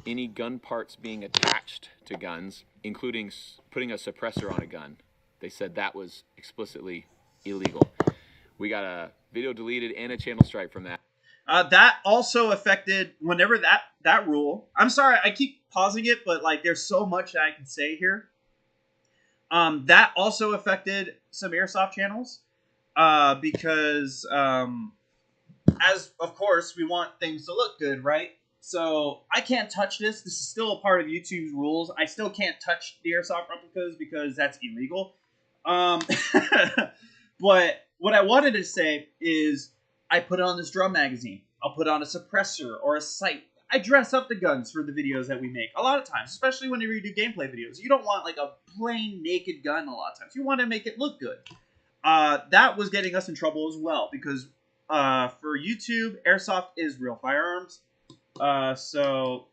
E: any gun parts being attached to guns, including putting a suppressor on a gun. They said that was explicitly illegal. We got a video deleted and a channel strike from that.
A: That also affected whenever that rule. I'm sorry, I keep pausing it, but like there's so much that I can say here. That also affected some airsoft channels because as of course we want things to look good, right? So I can't touch this. This is still a part of YouTube's rules. I still can't touch the airsoft replicas because that's illegal. But what I wanted to say is I put on this drum magazine. I'll put on a suppressor or a sight. I dress up the guns for the videos that we make a lot of times, especially whenever you do gameplay videos. You don't want like a plain naked gun a lot of times. You want to make it look good. That was getting us in trouble as well because for YouTube, airsoft is real firearms. So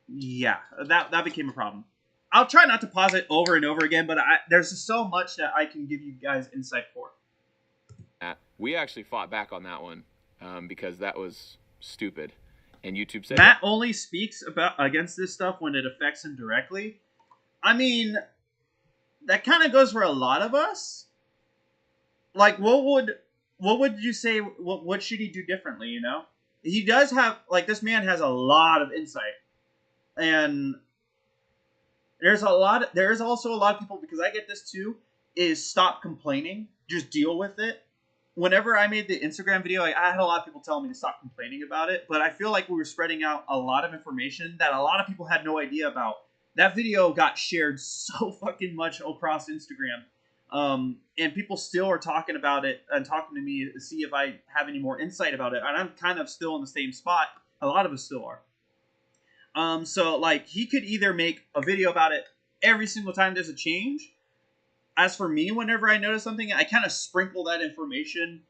A: yeah, that became a problem. I'll try not to pause it over and over again, but there's just so much that I can give you guys insight for.
E: We actually fought back on that one because that was stupid. And YouTube said
A: Matt only speaks against this stuff when it affects him directly. I mean, that kind of goes for a lot of us. Like, what would you say? What should he do differently? You know, he does have like this man has a lot of insight, and there is also a lot of people, because I get this too, is stop complaining, just deal with it. Whenever I made the Instagram video, I had a lot of people telling me to stop complaining about it, but I feel like we were spreading out a lot of information that a lot of people had no idea about. That video got shared so fucking much across Instagram, and people still are talking about it and talking to me to see if I have any more insight about it, and I'm kind of still in the same spot. A lot of us still are. So, like, he could either make a video about it every single time there's a change. As for me, whenever I notice something, I kind of sprinkle that information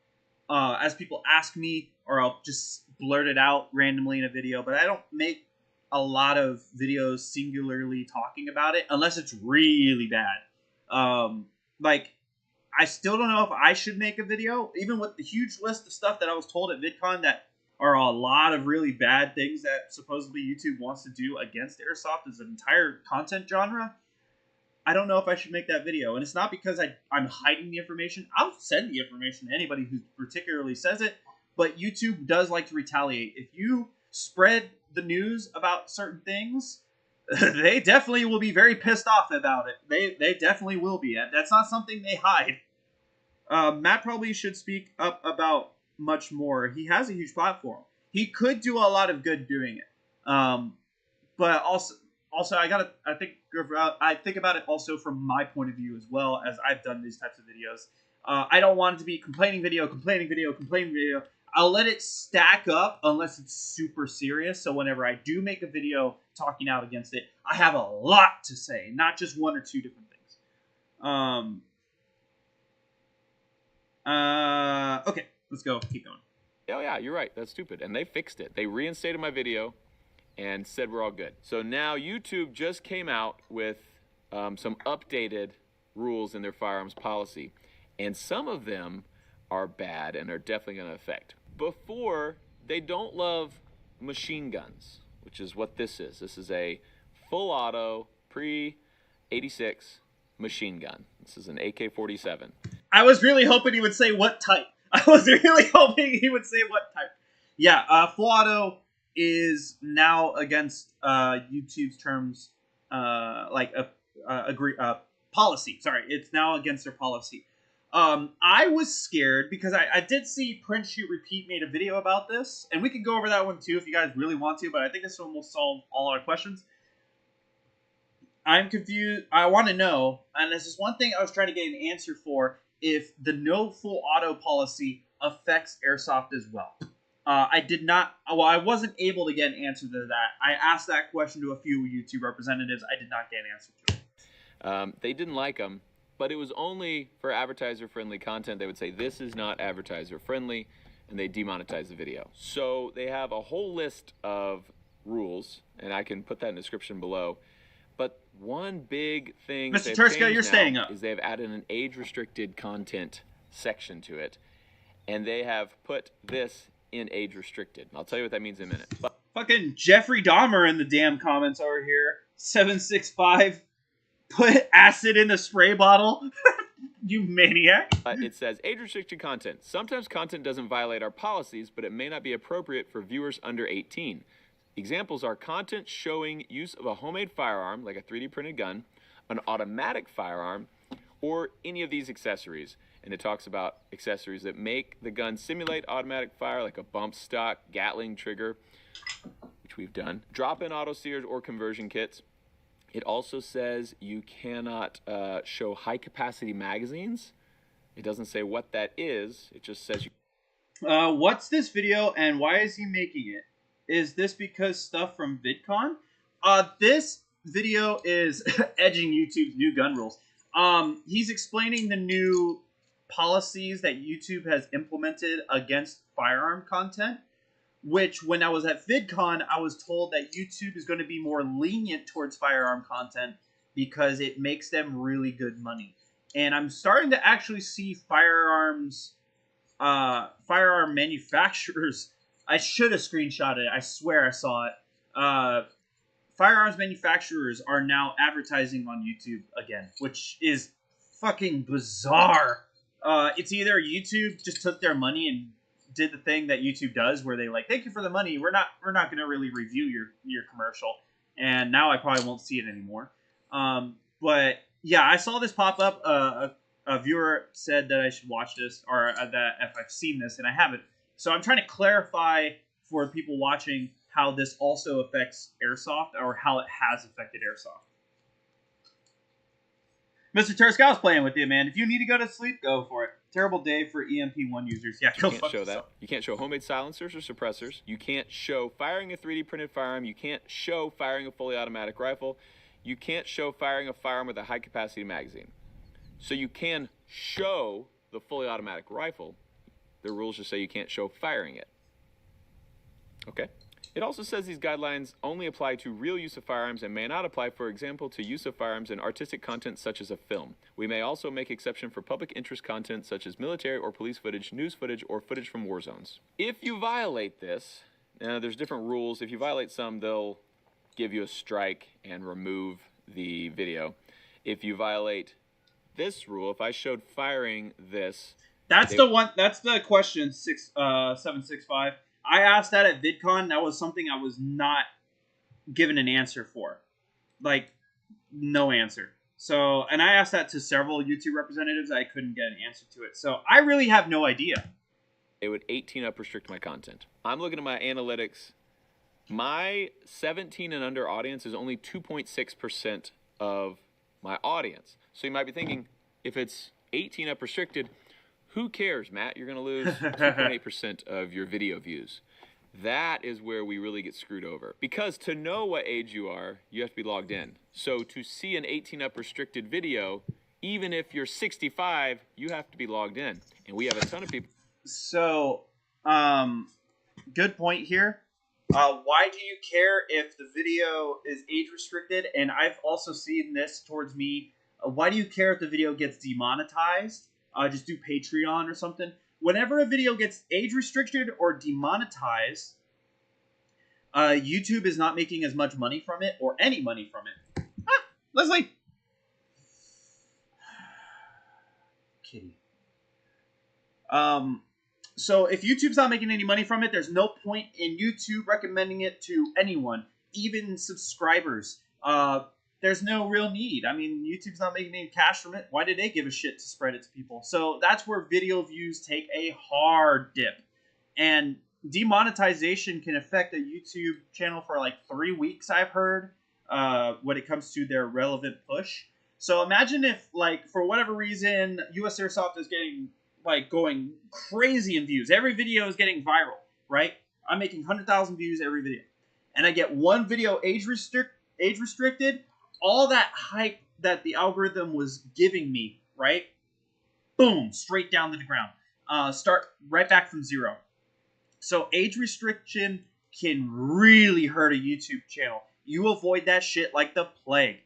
A: as people ask me, or I'll just blurt it out randomly in a video. But I don't make a lot of videos singularly talking about it unless it's really bad. Like, I still don't know if I should make a video, even with the huge list of stuff that I was told at VidCon that are a lot of really bad things that supposedly YouTube wants to do against airsoft as an entire content genre. I don't know if I should make that video. And it's not because I'm hiding the information. I'll send the information to anybody who particularly says it. But YouTube does like to retaliate. If you spread the news about certain things, they definitely will be very pissed off about it. They definitely will be. That's not something they hide. Matt probably should speak up about much more. He has a huge platform. He could do a lot of good doing it. But also, I think about it also from my point of view as well, as I've done these types of videos. I don't want it to be complaining video. I'll let it stack up unless it's super serious. So whenever I do make a video talking out against it, I have a lot to say, not just one or two different things. Okay, let's go. Keep going.
E: Oh yeah, you're right. That's stupid. And they fixed it. They reinstated my video and said we're all good. So now YouTube just came out with some updated rules in their firearms policy. And some of them are bad and are definitely going to affect. Before, they don't love machine guns, which is what this is. This is a full auto pre-86 machine gun. This is an AK-47.
A: I was really hoping he would say what type. Yeah, full auto is now against YouTube's terms, policy. Sorry, it's now against their policy. I was scared because I did see Print Shoot Repeat made a video about this, and we can go over that one too if you guys really want to, but I think this one will solve all our questions. I'm confused. I want to know, and this is one thing I was trying to get an answer for. if the no full auto policy affects airsoft as well. I did not. Well, I wasn't able to get an answer to that. I asked that question to a few YouTube representatives. I did not get an answer to it.
E: They didn't like them, but it was only for advertiser-friendly content. They would say, this is not advertiser-friendly, and they demonetize the video. So they have a whole list of rules, and I can put that in the description below. But one big thing
A: Mr. Turska, you're staying up.
E: is they've added an age-restricted content section to it, and they have put this in age-restricted. And I'll tell you what that means in a minute. But
A: Fucking Jeffrey Dahmer in the damn comments over here. 765. Put acid in the spray bottle. You maniac.
E: It says age-restricted content. Sometimes content doesn't violate our policies, but it may not be appropriate for viewers under 18. Examples are content showing use of a homemade firearm, like a 3D printed gun, an automatic firearm, or any of these accessories. And it talks about accessories that make the gun simulate automatic fire, like a bump stock, Gatling trigger, which we've done, drop-in auto sears or conversion kits. It also says you cannot show high-capacity magazines. It doesn't say what that is. It just says you...
A: What's this video and why is he making it? Is this because stuff from VidCon? This video is edging YouTube's new gun rules. He's explaining the new policies that YouTube has implemented against firearm content, which when I was at VidCon, I was told that YouTube is going to be more lenient towards firearm content because it makes them really good money. And I'm starting to actually see firearm manufacturers. I should have screenshotted it. I swear I saw it. Firearms manufacturers are now advertising on YouTube again, which is fucking bizarre. It's either YouTube just took their money and did the thing that YouTube does, where they like, thank you for the money. We're not going to really review your commercial, and now I probably won't see it anymore. But yeah, I saw this pop up. A viewer said that I should watch this, or that if I've seen this, and I haven't. So I'm trying to clarify for people watching how this also affects airsoft, or how it has affected airsoft. Mr. Turska, I was playing with you, man. If you need to go to sleep, go for it. Terrible day for EMP1 users. Yeah,
E: You can't show that. You can't show homemade silencers or suppressors. You can't show firing a 3D printed firearm. You can't show firing a fully automatic rifle. You can't show firing a firearm with a high capacity magazine. So you can show the fully automatic rifle. The rules just say you can't show firing it. Okay. It also says these guidelines only apply to real use of firearms and may not apply, for example, to use of firearms in artistic content such as a film. We may also make exception for public interest content such as military or police footage, news footage, or footage from war zones. If you violate this, there's different rules. If you violate some, they'll give you a strike and remove the video. If you violate this rule, if I showed firing this...
A: That's the question 765. I asked that at VidCon. That was something I was not given an answer for. Like, no answer. So, and I asked that to several YouTube representatives. I couldn't get an answer to it. So, I really have no idea.
E: It would 18 up restrict my content. I'm looking at my analytics. My 17 and under audience is only 2.6% of my audience. So, you might be thinking, if it's 18 up restricted... Who cares, Matt? You're going to lose 2.8% of your video views. That is where we really get screwed over. Because to know what age you are, you have to be logged in. So to see an 18 up restricted video, even if you're 65, you have to be logged in. And we have a ton of people.
A: So, good point here. Why do you care if the video is age restricted? And I've also seen this towards me. Why do you care if the video gets demonetized? Just do Patreon or something. Whenever a video gets age restricted or demonetized, YouTube is not making as much money from it, or any money from it. Ah, Leslie! Kitty. So if YouTube's not making any money from it, there's no point in YouTube recommending it to anyone, even subscribers. There's no real need. I mean, YouTube's not making any cash from it. Why did they give a shit to spread it to people? So that's where video views take a hard dip. And demonetization can affect a YouTube channel for like 3 weeks, I've heard, when it comes to their relevant push. So imagine if, like, for whatever reason, US Airsoft is getting, like, going crazy in views. Every video is getting viral, right? I'm making 100,000 views every video. And I get one video age restricted. All that hype that the algorithm was giving me, right? Boom, straight down to the ground. Start right back from zero. So age restriction can really hurt a YouTube channel. You avoid that shit like the plague.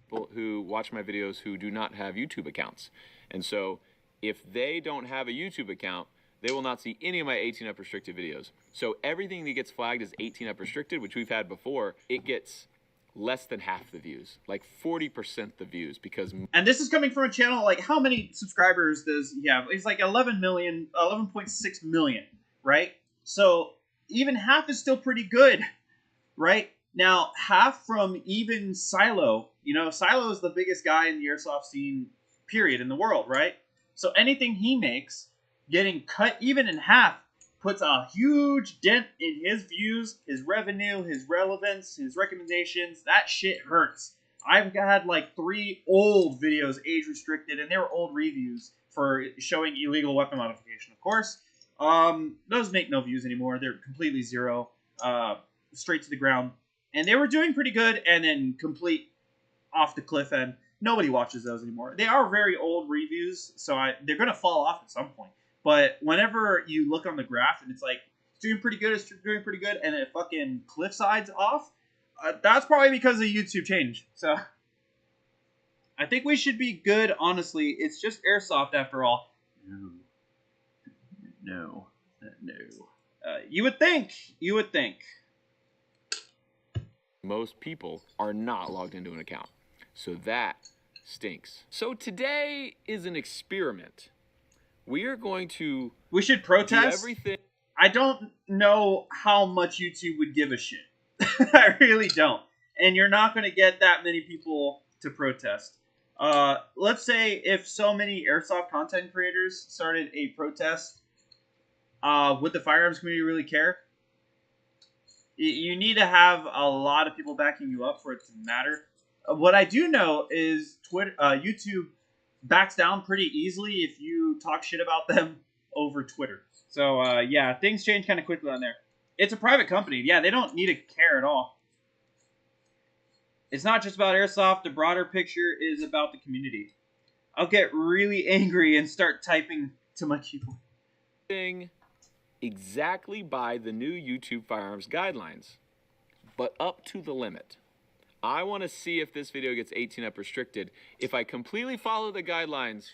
E: People who watch my videos who do not have YouTube accounts. And so if they don't have a YouTube account, they will not see any of my 18 up restricted videos. So everything that gets flagged as 18 up restricted, which we've had before, it gets less than half the views, like 40% the views, because...
A: And this is coming from a channel, like, how many subscribers does he have? It's like 11.6 million, right? So even half is still pretty good, right? Now, half from even Silo. You know, Silo is the biggest guy in the airsoft scene, period, in the world, right? So anything he makes, getting cut even in half, puts a huge dent in his views, his revenue, his relevance, his recommendations. That shit hurts. I've had like 3 old videos age restricted, and they were old reviews for showing illegal weapon modification, of course. Those make no views anymore. They're completely zero, straight to the ground. And they were doing pretty good, and then complete off the cliff end. Nobody watches those anymore. They are very old reviews, so they're going to fall off at some point. But whenever you look on the graph and it's like, it's doing pretty good, and it fucking cliff sides off, that's probably because of YouTube change. So I think we should be good, honestly. It's just airsoft after all. No. You would think.
E: Most people are not logged into an account. So that stinks. So today is an experiment. We are going to...
A: We should protest?
E: Do everything...
A: I don't know how much YouTube would give a shit. I really don't. And you're not going to get that many people to protest. Let's say if so many airsoft content creators started a protest, would the firearms community really care? You need to have a lot of people backing you up for it to matter. What I do know is YouTube backs down pretty easily if you talk shit about them over Twitter. So, yeah, things change kind of quickly on there. It's a private company. Yeah, they don't need to care at all. It's not just about airsoft. The broader picture is about the community. I'll get really angry and start typing to my keyboard.
E: Exactly by the new YouTube firearms guidelines, but up to the limit. I want to see if this video gets 18 up restricted if I completely follow the guidelines,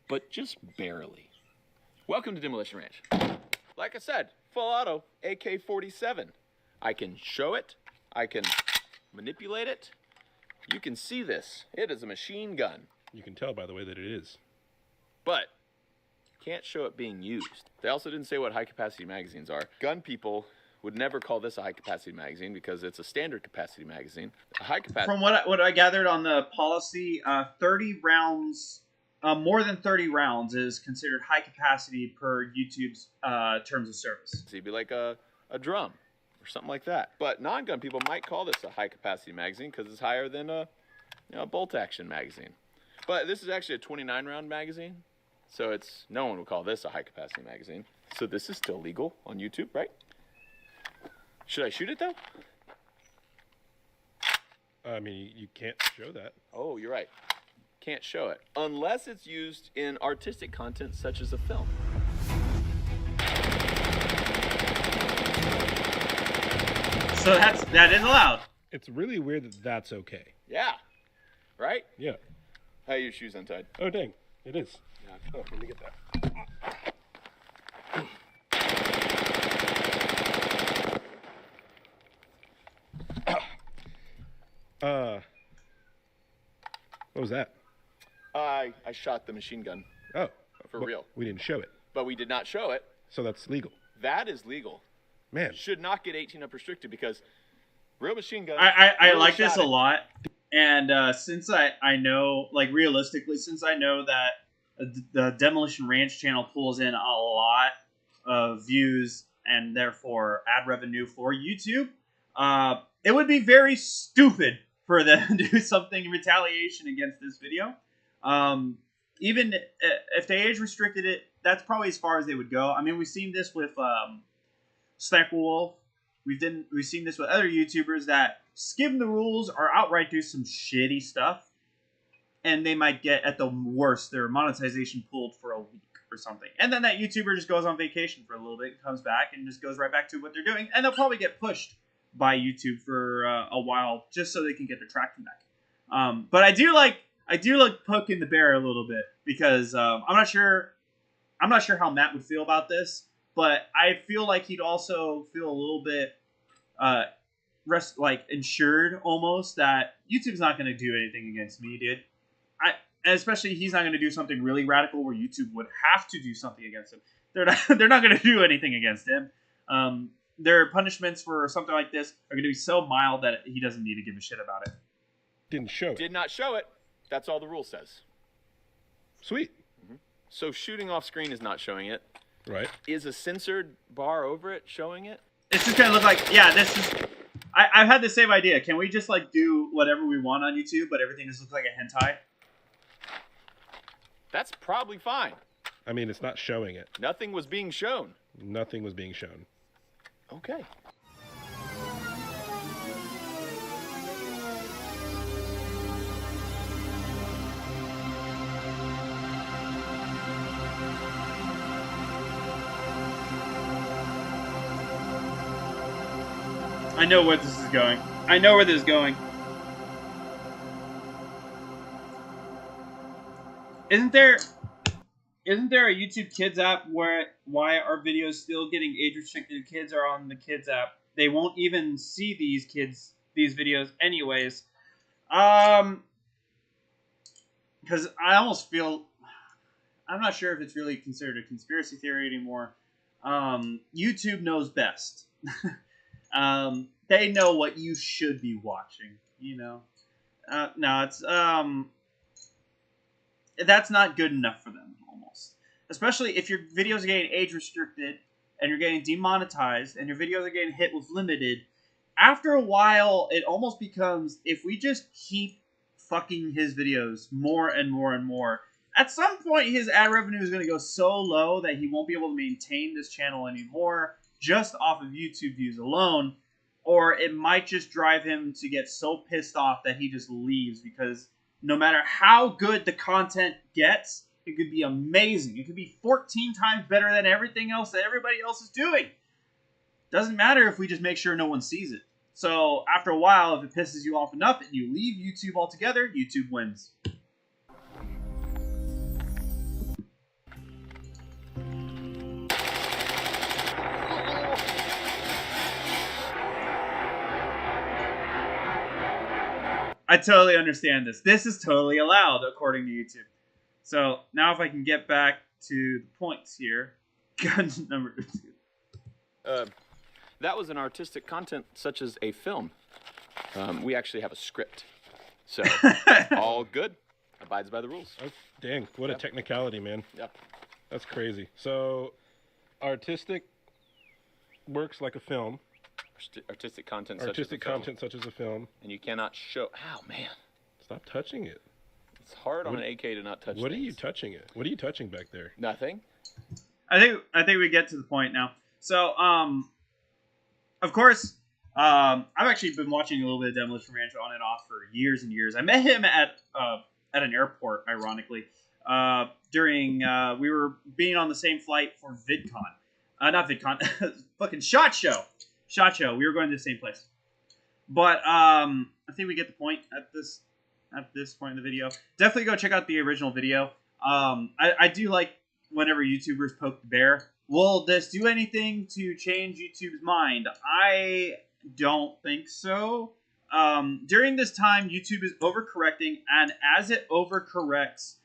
E: but just barely. Welcome to Demolition Ranch. Like I said, full auto AK-47. I can show it. I can manipulate it. You can see this. It is a machine gun.
F: You can tell by the way that it is.
E: But can't show it being used. They also didn't say what high-capacity magazines are. Gun people would never call this a high-capacity magazine because it's a standard capacity magazine. A high-capacity...
A: From what I gathered on the policy, 30 rounds, more than 30 rounds is considered high capacity per YouTube's terms of service.
E: So it'd be like a drum or something like that. But non-gun people might call this a high-capacity magazine because it's higher than a bolt-action magazine. But this is actually a 29-round magazine. So no one would call this a high-capacity magazine. So this is still legal on YouTube, right? Should I shoot it, though?
F: I mean, you can't show that.
E: Oh, you're right. Can't show it. Unless it's used in artistic content such as a film.
A: So that is allowed.
F: It's really weird that that's okay.
E: Yeah. Right?
F: Yeah.
E: How are your shoes untied?
F: Oh, dang. It is. Oh, let me get that. What was that?
E: I shot the machine gun.
F: Oh.
E: For real.
F: We didn't show it.
E: But we did not show it.
F: So that's legal.
E: That is legal.
F: Man.
E: Should not get 18 up restricted because real machine gun.
A: I like this a lot. And since I know, like, realistically, since I know that the Demolition Ranch channel pulls in a lot of views and therefore ad revenue for YouTube, it would be very stupid for them to do something in retaliation against this video. Even if they age restricted it, that's probably as far as they would go. I mean, we've seen this with Sniper Wolf. We've seen this with other YouTubers that skim the rules or outright do some shitty stuff, and they might get, at the worst, their monetization pulled for a week or something. And then that YouTuber just goes on vacation for a little bit, comes back, and just goes right back to what they're doing. And they'll probably get pushed by YouTube for a while just so they can get their traction back. But I do like poking the bear a little bit because I'm not sure how Matt would feel about this, but I feel like he'd also feel a little bit insured almost that YouTube's not going to do anything against me, dude. And especially he's not going to do something really radical where YouTube would have to do something against him. They're not going to do anything against him. Their punishments for something like this are going to be so mild that he doesn't need to give a shit about it.
F: Didn't show it.
E: Did not show it. That's all the rule says.
F: Sweet.
E: So shooting off screen is not showing it.
F: Right.
E: Is a censored bar over it showing it?
A: It's just gonna look like, yeah, this is. I've had the same idea. Can we just like do whatever we want on YouTube, but everything just looks like a hentai?
E: That's probably fine.
F: I mean, it's not showing it.
E: Nothing was being shown.
F: Nothing was being shown.
E: Okay.
A: I know where this is going. I know where this is going. Isn't there a YouTube Kids app where why are videos still getting age restricted? Kids are on the Kids app. They won't even see these videos anyways. Because I almost feel, I'm not sure if it's really considered a conspiracy theory anymore. YouTube knows best. They know what you should be watching, you know. No, it's that's not good enough for them, almost. Especially if your videos are getting age restricted and you're getting demonetized and your videos are getting hit with limited. After a while, it almost becomes, if we just keep fucking his videos more and more and more, at some point his ad revenue is going to go so low that he won't be able to maintain this channel anymore just off of YouTube views alone. Or it might just drive him to get so pissed off that he just leaves, because no matter how good the content gets, it could be amazing. It could be 14 times better than everything else that everybody else is doing. Doesn't matter if we just make sure no one sees it. So after a while, if it pisses you off enough and you leave YouTube altogether, YouTube wins. I totally understand this. This is totally allowed according to YouTube. So now if I can get back to the points here. Gun number 2.
E: That was an artistic content such as a film. We actually have a script. So all good. Abides by the rules.
F: Oh, dang, what a technicality, man.
E: Yeah.
F: That's crazy. So artistic works like a film.
E: Artistic content
F: Artistic content such as a film.
E: And you cannot show... Ow, man.
F: Stop touching it.
E: It's hard on an AK to not touch
F: What
E: things.
F: are you touching it? What are you touching back there?
E: Nothing.
A: I think we get to the point now. So, of course, I've actually been watching a little bit of Demolition Ranch on and off for years and years. I met him at an airport, ironically, during we were being on the same flight for Vidcon. Not Vidcon, fucking SHOT Show. SHOT Show. We were going to the same place. But I think we get the point at this point in the video. Definitely go check out the original video. I do like whenever YouTubers poke the bear. Will this do anything to change YouTube's mind? I don't think so. During this time, YouTube is overcorrecting, and as it overcorrects,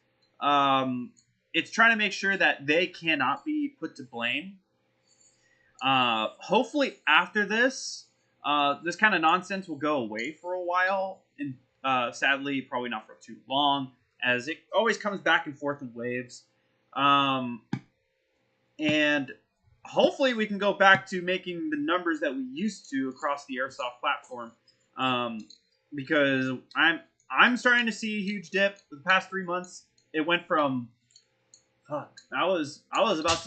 A: it's trying to make sure that they cannot be put to blame. Hopefully after this, this kind of nonsense will go away for a while, and sadly, probably not for too long, as it always comes back and forth in waves. And hopefully we can go back to making the numbers that we used to across the Airsoft platform. because I'm starting to see a huge dip the past 3 months. It went from I was about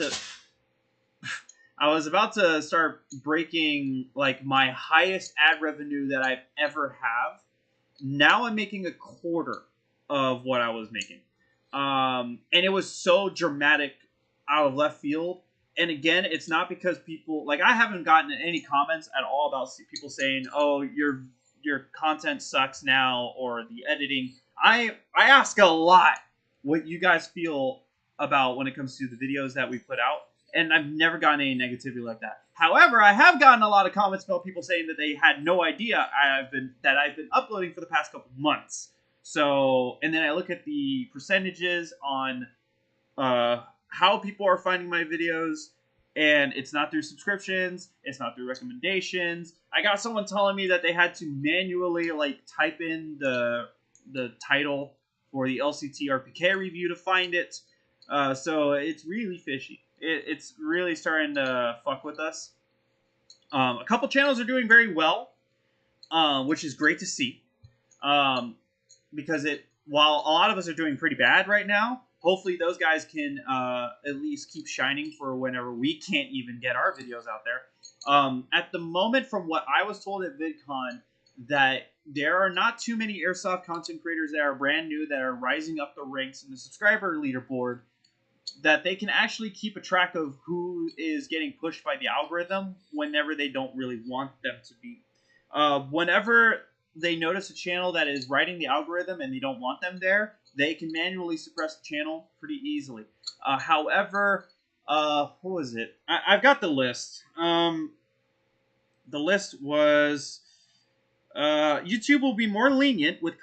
A: to start breaking like my highest ad revenue that I've ever have. Now I'm making a quarter of what I was making. And it was so dramatic out of left field. And again, it's not because people like I haven't gotten any comments at all about people saying, "Oh, your content sucks now," or the editing. I ask a lot what you guys feel about when it comes to the videos that we put out, and I've never gotten any negativity like that. However, I have gotten a lot of comments about people saying that they had no idea I've been uploading for the past couple months. So, and then I look at the percentages on how people are finding my videos, and it's not through subscriptions, it's not through recommendations. I got someone telling me that they had to manually like type in the title for the LCT RPK review to find it. So it's really fishy. It's really starting to fuck with us. A couple channels are doing very well, which is great to see. Because while a lot of us are doing pretty bad right now, hopefully those guys can at least keep shining for whenever we can't even get our videos out there. At the moment, from what I was told at VidCon, that there are not too many airsoft content creators that are brand new that are rising up the ranks in the subscriber leaderboard, that they can actually keep a track of who is getting pushed by the algorithm whenever they don't really want them to be. Whenever they notice a channel that is writing the algorithm and they don't want them there, they can manually suppress the channel pretty easily. However, what was it? I've got the list. The list was YouTube will be more lenient with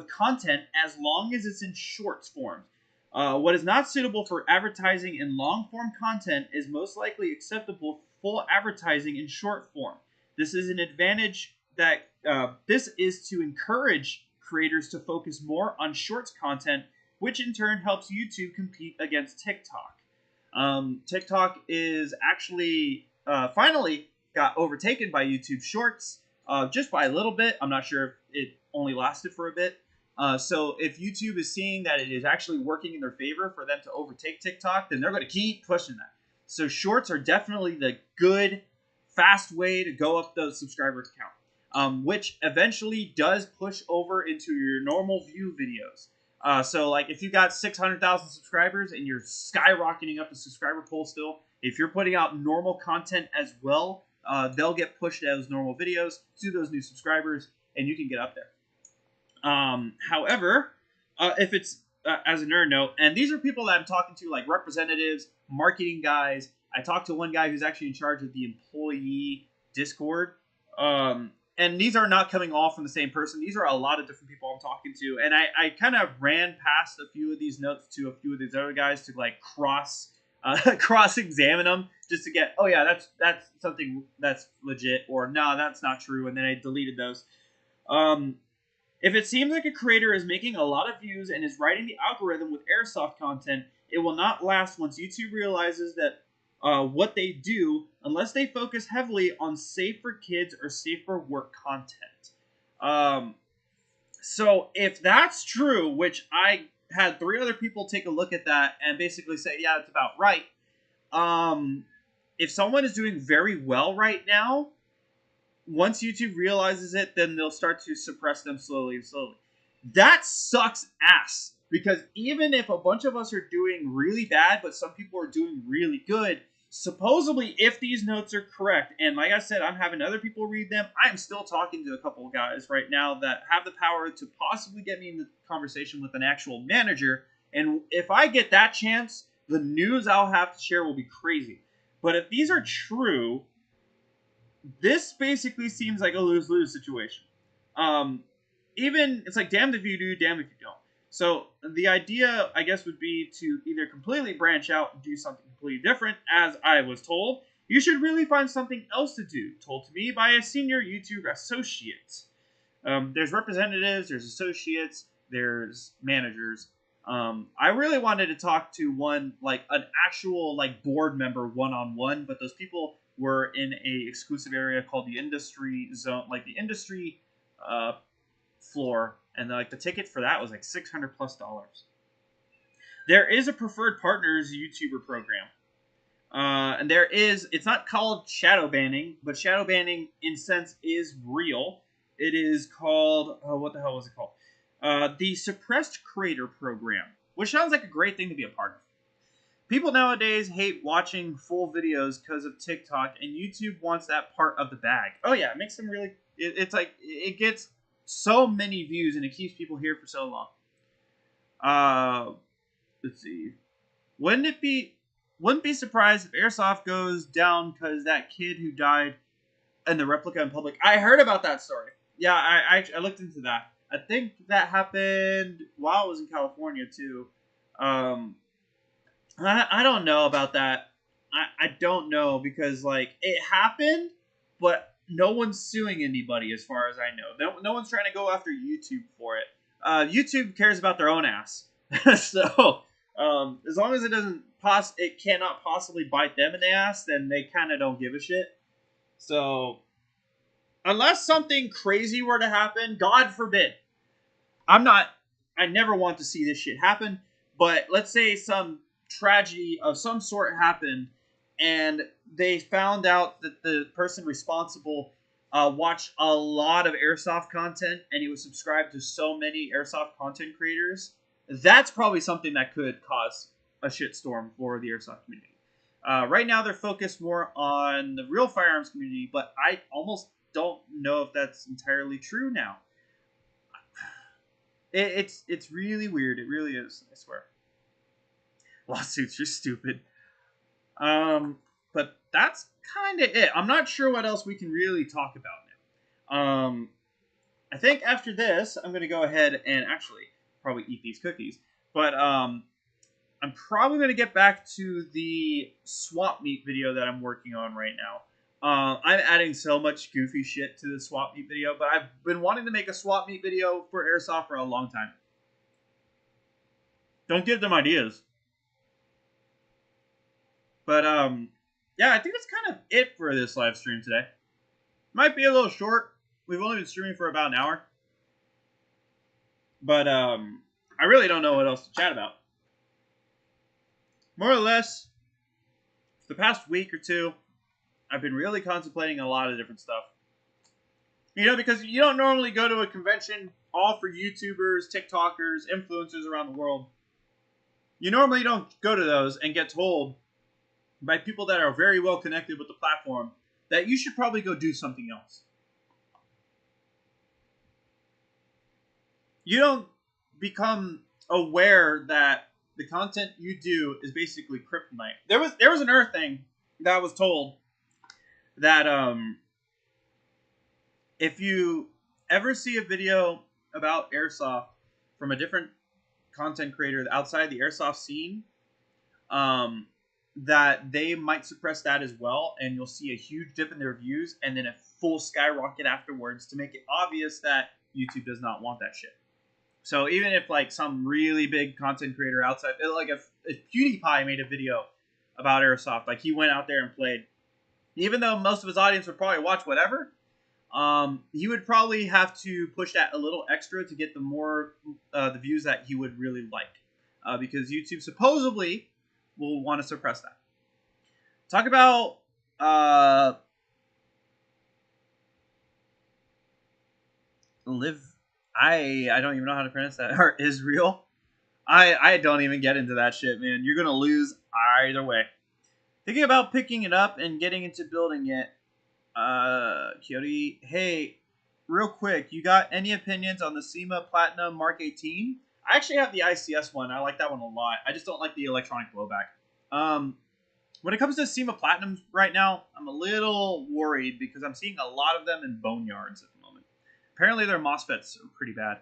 A: content as long as it's in shorts form. What is not suitable for advertising in long-form content is most likely acceptable for full advertising in short form. This is an advantage that this is to encourage creators to focus more on shorts content, which in turn helps YouTube compete against TikTok. TikTok is actually finally got overtaken by YouTube Shorts, just by a little bit. I'm not sure if it only lasted for a bit. So if YouTube is seeing that it is actually working in their favor for them to overtake TikTok, then they're going to keep pushing that. So shorts are definitely the good, fast way to go up the subscriber count, which eventually does push over into your normal view videos. So like if you got 600,000 subscribers and you're skyrocketing up the subscriber poll still, if you're putting out normal content as well, they'll get pushed as normal videos to those new subscribers, and you can get up there. However, if it's as a nerd note, and these are people that I'm talking to, like representatives, marketing guys. I talked to one guy who's actually in charge of the employee Discord. And these are not coming all from the same person. These are a lot of different people I'm talking to. And I kind of ran past a few of these notes to a few of these other guys to like cross-examine them just to get, oh yeah, that's something that's legit, or no, that's not true. And then I deleted those. If it seems like a creator is making a lot of views and is writing the algorithm with airsoft content, it will not last once YouTube realizes that what they do, unless they focus heavily on safer kids or safer work content. So if that's true, which I had 3 other people take a look at that and basically say, yeah, it's about right. If someone is doing very well right now, once YouTube realizes it, then they'll start to suppress them slowly and slowly. That sucks ass, because even if a bunch of us are doing really bad, but some people are doing really good, supposedly if these notes are correct, and like I said, I'm having other people read them, I'm still talking to a couple of guys right now that have the power to possibly get me in the conversation with an actual manager, and if I get that chance, the news I'll have to share will be crazy. But if these are true, this basically seems like a lose-lose situation. Even, it's like damned if you do, damned if you don't. So the idea, I guess, would be to either completely branch out and do something completely different, as I was told. You should really find something else to do, told to me by a senior YouTube associate. There's representatives, there's associates, there's managers. I really wanted to talk to one, like an actual like board member one-on-one, but those people were in a exclusive area called the industry zone, like the industry floor, and like the ticket for that was like $600+. There is a preferred partners YouTuber program. And it's not called shadow banning, but shadow banning in sense is real. It is called, what the hell was it called? The Suppressed Creator Program, which sounds like a great thing to be a part of. People nowadays hate watching full videos because of TikTok, and YouTube wants that part of the bag. Oh yeah, it makes them really, it's like, it gets so many views and it keeps people here for so long. Let's see. Wouldn't be surprised if Airsoft goes down because that kid who died in the replica in public. I heard about that story. Yeah, I looked into that. I think that happened while I was in California too. I don't know about that. I don't know because like it happened, but no one's suing anybody as far as I know. No one's trying to go after YouTube for it. YouTube cares about their own ass. So as long as it cannot possibly bite them in the ass, then they kind of don't give a shit. So unless something crazy were to happen, God forbid. I never want to see this shit happen, but let's say some tragedy of some sort happened and they found out that the person responsible watched a lot of Airsoft content and he was subscribed to so many Airsoft content creators. That's probably something that could cause a shitstorm for the Airsoft community. Right now, they're focused more on the real firearms community, but I almost don't know if that's entirely true now. It's really weird. It really is. I swear. Lawsuits are stupid. But that's kind of it. I'm not sure what else we can really talk about now. I think after this, I'm going to go ahead and actually probably eat these cookies. But I'm probably going to get back to the swap meet video that I'm working on right now. I'm adding so much goofy shit to the swap meet video, but I've been wanting to make a swap meet video for Airsoft for a long time. Don't give them ideas. But yeah, I think that's kind of it for this live stream today. Might be a little short. We've only been streaming for about an hour. But I really don't know what else to chat about. More or less, for the past week or two, I've been really contemplating a lot of different stuff. You know, because you don't normally go to a convention all for YouTubers, TikTokers, influencers around the world. You normally don't go to those and get told by people that are very well connected with the platform that you should probably go do something else. You don't become aware that the content you do is basically kryptonite. There was an Earth thing that I was told that if you ever see a video about Airsoft from a different content creator outside the Airsoft scene, that they might suppress that as well, and you'll see a huge dip in their views and then a full skyrocket afterwards to make it obvious that YouTube does not want that shit. So even if like some really big content creator outside, like if PewDiePie made a video about Airsoft, like he went out there and played, even though most of his audience would probably watch whatever, he would probably have to push that a little extra to get the views that he would really like, because YouTube supposedly will want to suppress that. Talk about I don't even know how to pronounce that. Or Israel. I don't even get into that shit, man. You're gonna lose either way. Thinking about picking it up and getting into building it. Coyote, hey, real quick, you got any opinions on the SEMA Platinum Mark 18? I actually have the ICS one. I like that one a lot. I just don't like the electronic blowback. When it comes to SEMA Platinums right now, I'm a little worried because I'm seeing a lot of them in boneyards at the moment. Apparently their MOSFETs are pretty bad.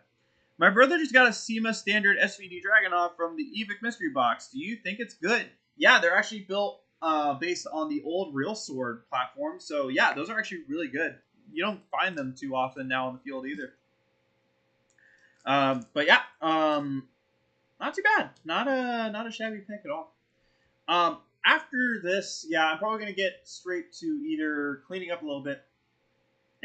A: My brother just got a SEMA standard SVD Dragunov from the EVIC mystery box. Do you think it's good? Yeah, they're actually built based on the old Real Sword platform. So yeah, those are actually really good. You don't find them too often now in the field either. But yeah, not too bad. Not a shabby pick at all. After this, yeah, I'm probably gonna get straight to either cleaning up a little bit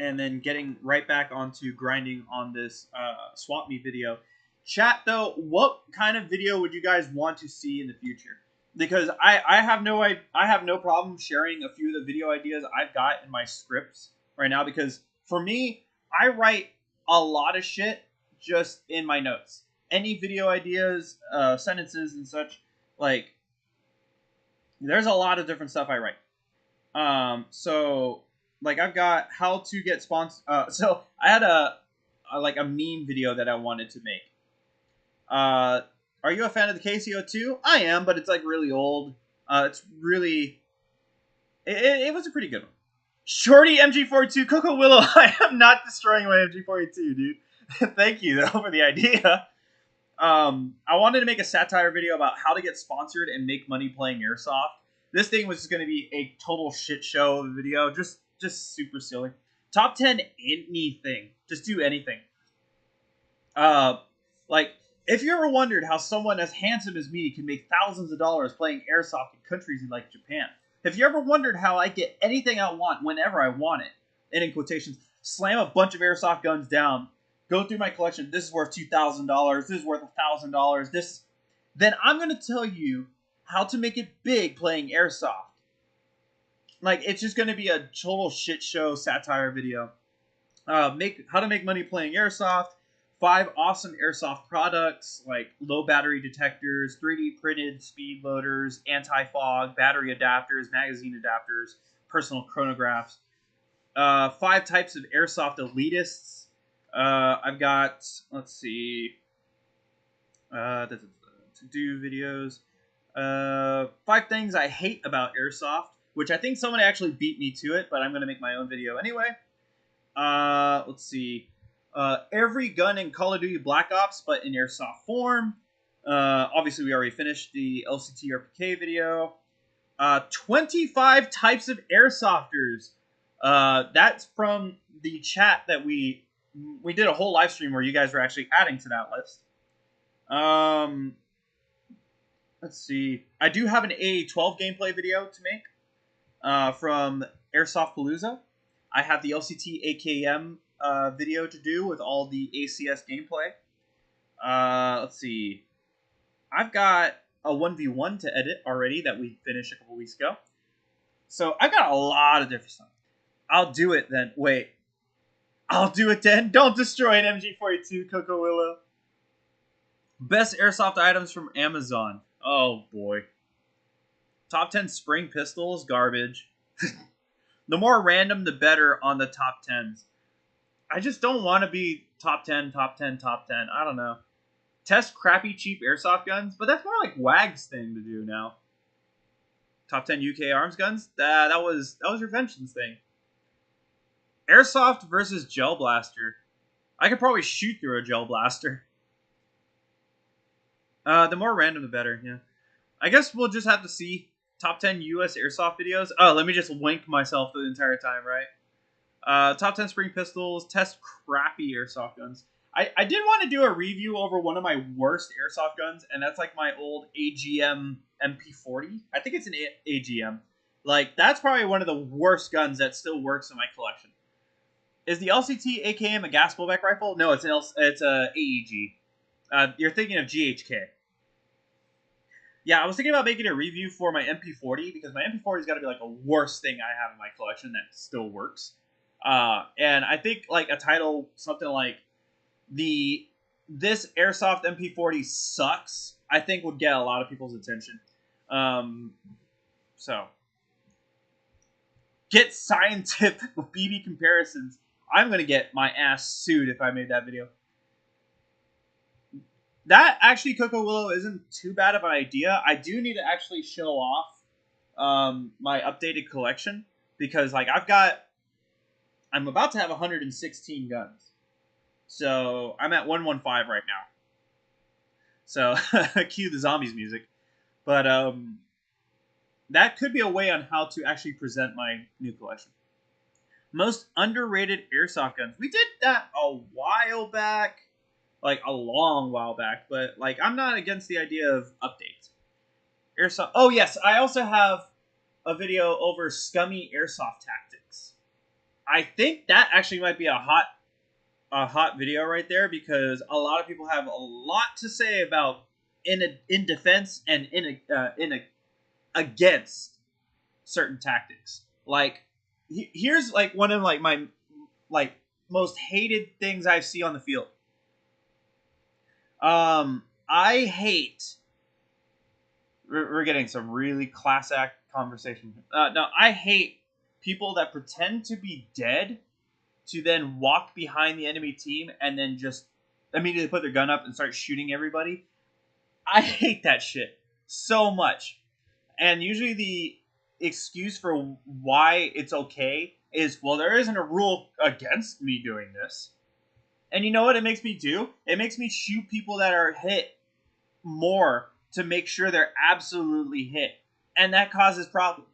A: and then getting right back onto grinding on this swap meet video. Chat though, what kind of video would you guys want to see in the future? Because I have no problem sharing a few of the video ideas I've got in my scripts right now, because for me, I write a lot of shit just in my notes. Any video ideas, sentences and such, like there's a lot of different stuff I write. So like I've got how to get sponsored. So I had a meme video that I wanted to make. Are you a fan of the KCO2? I am, but it's like really old. It's really... It was a pretty good one. Shorty MG42, Coco Willow. I am not destroying my MG42, dude. Thank you, though, for the idea. I wanted to make a satire video about how to get sponsored and make money playing Airsoft. This thing was just going to be a total shit show of a video. Just super silly. Top 10 anything. Just do anything. If you ever wondered how someone as handsome as me can make thousands of dollars playing Airsoft in countries like Japan, have you ever wondered how I get anything I want whenever I want it, and in quotations, slam a bunch of Airsoft guns down, go through my collection, this is worth $2,000, this is worth $1,000, then I'm going to tell you how to make it big playing Airsoft. Like, it's just going to be a total shit show satire video. How to make money playing Airsoft, 5 awesome Airsoft products like low battery detectors, 3D printed speed loaders, anti-fog, battery adapters, magazine adapters, personal chronographs. 5 types of Airsoft elitists. I've got, let's see, to-do videos. 5 things I hate about Airsoft, which I think someone actually beat me to it, but I'm going to make my own video anyway. Let's see. Every gun in Call of Duty Black Ops, but in Airsoft form. Obviously, we already finished the LCT RPK video. 25 types of Airsofters. That's from the chat that we did a whole live stream where you guys were actually adding to that list. Let's see. I do have an AA12 gameplay video to make from Airsoft Palooza. I have the LCT AKM video to do with all the ACS gameplay. Let's see. I've got a 1v1 to edit already that we finished a couple weeks ago. So I've got a lot of different stuff. I'll do it then. Wait. I'll do it then. Don't destroy an MG42, Coco Willow. Best Airsoft items from Amazon. Oh boy. Top 10 spring pistols, garbage. The more random, the better on the top 10s. I just don't want to be top 10, top 10, top 10. I don't know. Test crappy, cheap Airsoft guns, but that's more like WAG's thing to do now. Top 10 UK arms guns? That was Revention's thing. Airsoft versus Gel Blaster. I could probably shoot through a Gel Blaster. The more random, the better, yeah. I guess we'll just have to see top 10 US Airsoft videos. Oh, let me just wink myself the entire time, right? Top 10 spring pistols, test crappy Airsoft guns. I did want to do a review over one of my worst Airsoft guns, and that's like my old AGM MP40. I think it's an AGM. Like, that's probably one of the worst guns that still works in my collection. Is the LCT AKM a gas blowback rifle? No, it's a AEG. You're thinking of GHK. Yeah, I was thinking about making a review for my MP40, because my MP40's got to be like a worst thing I have in my collection that still works. And I think like a title, something like this Airsoft MP40 sucks, I think would get a lot of people's attention. So get scientific with BB comparisons. I'm going to get my ass sued if I made that video. That actually, Coco Willow, isn't too bad of an idea. I do need to actually show off my updated collection, because like I'm about to have 116 guns. So I'm at 115 right now. So cue the zombies music. But that could be a way on how to actually present my new collection. Most underrated Airsoft guns. We did that a while back. Like a long while back. But like I'm not against the idea of updates. Airsoft. Oh yes, I also have a video over scummy Airsoft tactics. I think that actually might be a hot video right there, because a lot of people have a lot to say about in defense and against certain tactics. Like, here's like one of like my like most hated things I see on the field. I hate. We're getting some really class act conversation. No, I hate people that pretend to be dead to then walk behind the enemy team and then just immediately put their gun up and start shooting everybody. I hate that shit so much. And usually the excuse for why it's okay is, well, there isn't a rule against me doing this. And you know what it makes me do? It makes me shoot people that are hit more to make sure they're absolutely hit. And that causes problems.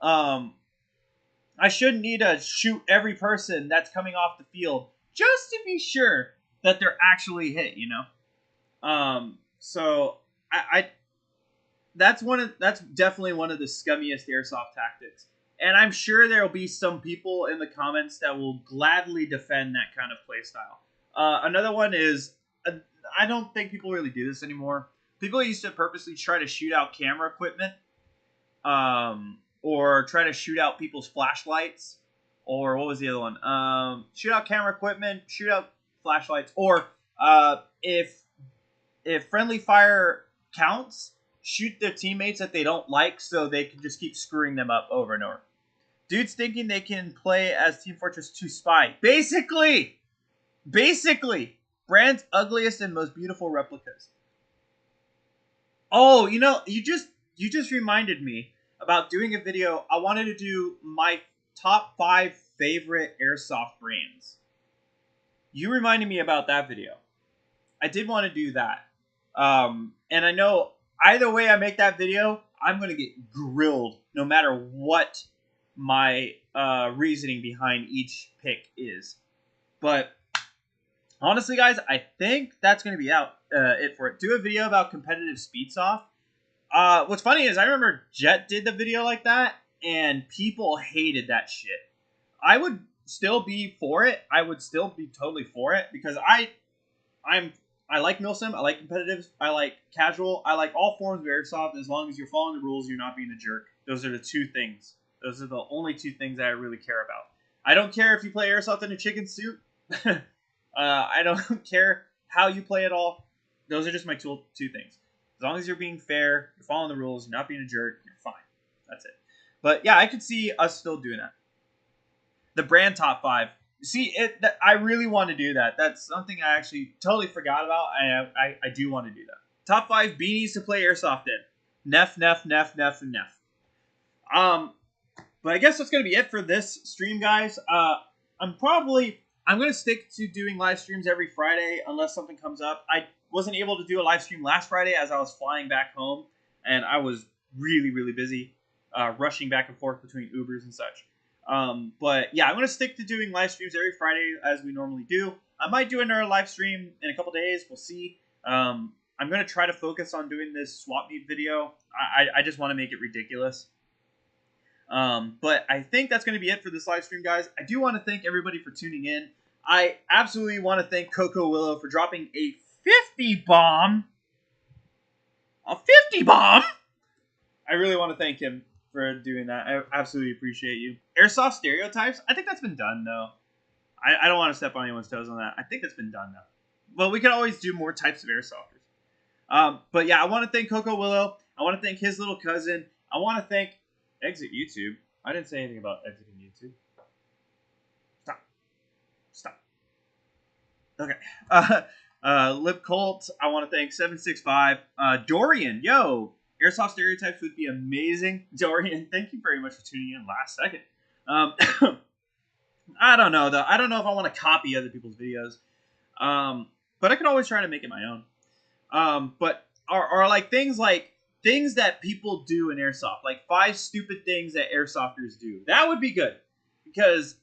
A: I shouldn't need to shoot every person that's coming off the field just to be sure that they're actually hit, you know? So I that's definitely one of the scummiest airsoft tactics. And I'm sure there'll be some people in the comments that will gladly defend that kind of play style. Another one is, I don't think people really do this anymore. People used to purposely try to shoot out camera equipment, or try to shoot out people's flashlights, or what was the other one? Shoot out camera equipment, shoot out flashlights, or if friendly fire counts, shoot their teammates that they don't like so they can just keep screwing them up over and over. Dudes thinking they can play as Team Fortress 2 Spy. Basically, brand's ugliest and most beautiful replicas. Oh, you know, you just reminded me about doing a video. I wanted to do my top 5 favorite airsoft brands. You reminded me about that video. I did want to do that. And I know either way I make that video, I'm going to get grilled no matter what my reasoning behind each pick is. But honestly, guys, I think that's going to be it for it. Do a video about competitive speed soft. What's funny is I remember Jet did the video like that, and people hated that shit. I would still be for it. I would still be totally for it, because I like milsim, I like competitive, I like casual, I like all forms of airsoft as long as you're following the rules, you're not being a jerk. Those are the two things. Those are the only two things that I really care about. I don't care if you play airsoft in a chicken suit. I don't care how you play it all. Those are just my two things. As long as you're being fair, you're following the rules, you're not being a jerk, you're fine. That's it. But yeah, I could see us still doing that. The brand top 5. See, I really want to do that. That's something I actually totally forgot about. I do want to do that. Top 5 beanies to play airsoft in. Neff, and neff. But I guess that's going to be it for this stream, guys. I'm going to stick to doing live streams every Friday unless something comes up. I wasn't able to do a live stream last Friday as I was flying back home, and I was really, really busy rushing back and forth between Ubers and such. But yeah, I'm going to stick to doing live streams every Friday as we normally do. I might do another live stream in a couple days. We'll see. I'm going to try to focus on doing this swap meet video. I just want to make it ridiculous. But I think that's going to be it for this live stream, guys. I do want to thank everybody for tuning in. I absolutely want to thank Coco Willow for dropping a 50 bomb. A 50 bomb? I really want to thank him for doing that. I absolutely appreciate you. Airsoft stereotypes? I think that's been done, though. I don't want to step on anyone's toes on that. I think that's been done, though. Well, we can always do more types of airsofters. But yeah, I want to thank Coco Willow. I want to thank his little cousin. I want to thank Exit YouTube. I didn't say anything about exiting YouTube. Stop. Okay. Lip Colt. I want to thank 765. Dorian. Yo. Airsoft stereotypes would be amazing. Dorian, thank you very much for tuning in last second. I don't know, though. I don't know if I want to copy other people's videos. But I can always try to make it my own. But are like things that people do in airsoft, like 5 stupid things that airsofters do. That would be good, because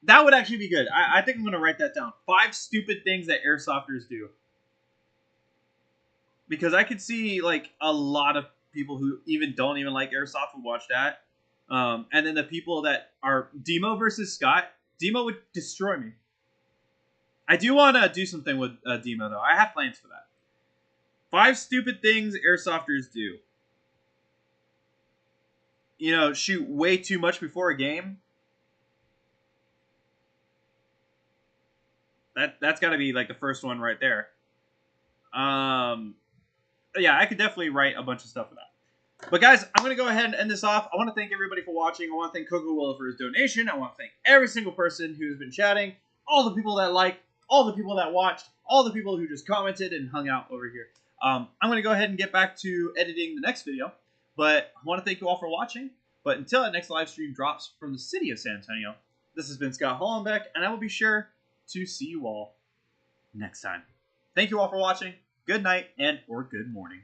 A: that would actually be good. I think I'm going to write that down. 5 stupid things that airsofters do. Because I could see like a lot of people who don't even like airsoft would watch that. And then the people that are Demo versus Scott. Demo would destroy me. I do want to do something with Demo, though. I have plans for that. 5 stupid things airsofters do. You know, shoot way too much before a game. That's got to be like the first one right there. Yeah, I could definitely write a bunch of stuff for that. But guys, I'm going to go ahead and end this off. I want to thank everybody for watching. I want to thank Coco Willow for his donation. I want to thank every single person who's been chatting, all the people that liked, all the people that watched, all the people who just commented and hung out over here. I'm going to go ahead and get back to editing the next video. But I want to thank you all for watching. But until that next live stream drops from the city of San Antonio, this has been Scott Hollenbeck, and I will be sure to see you all next time. Thank you all for watching. Good night and or good morning.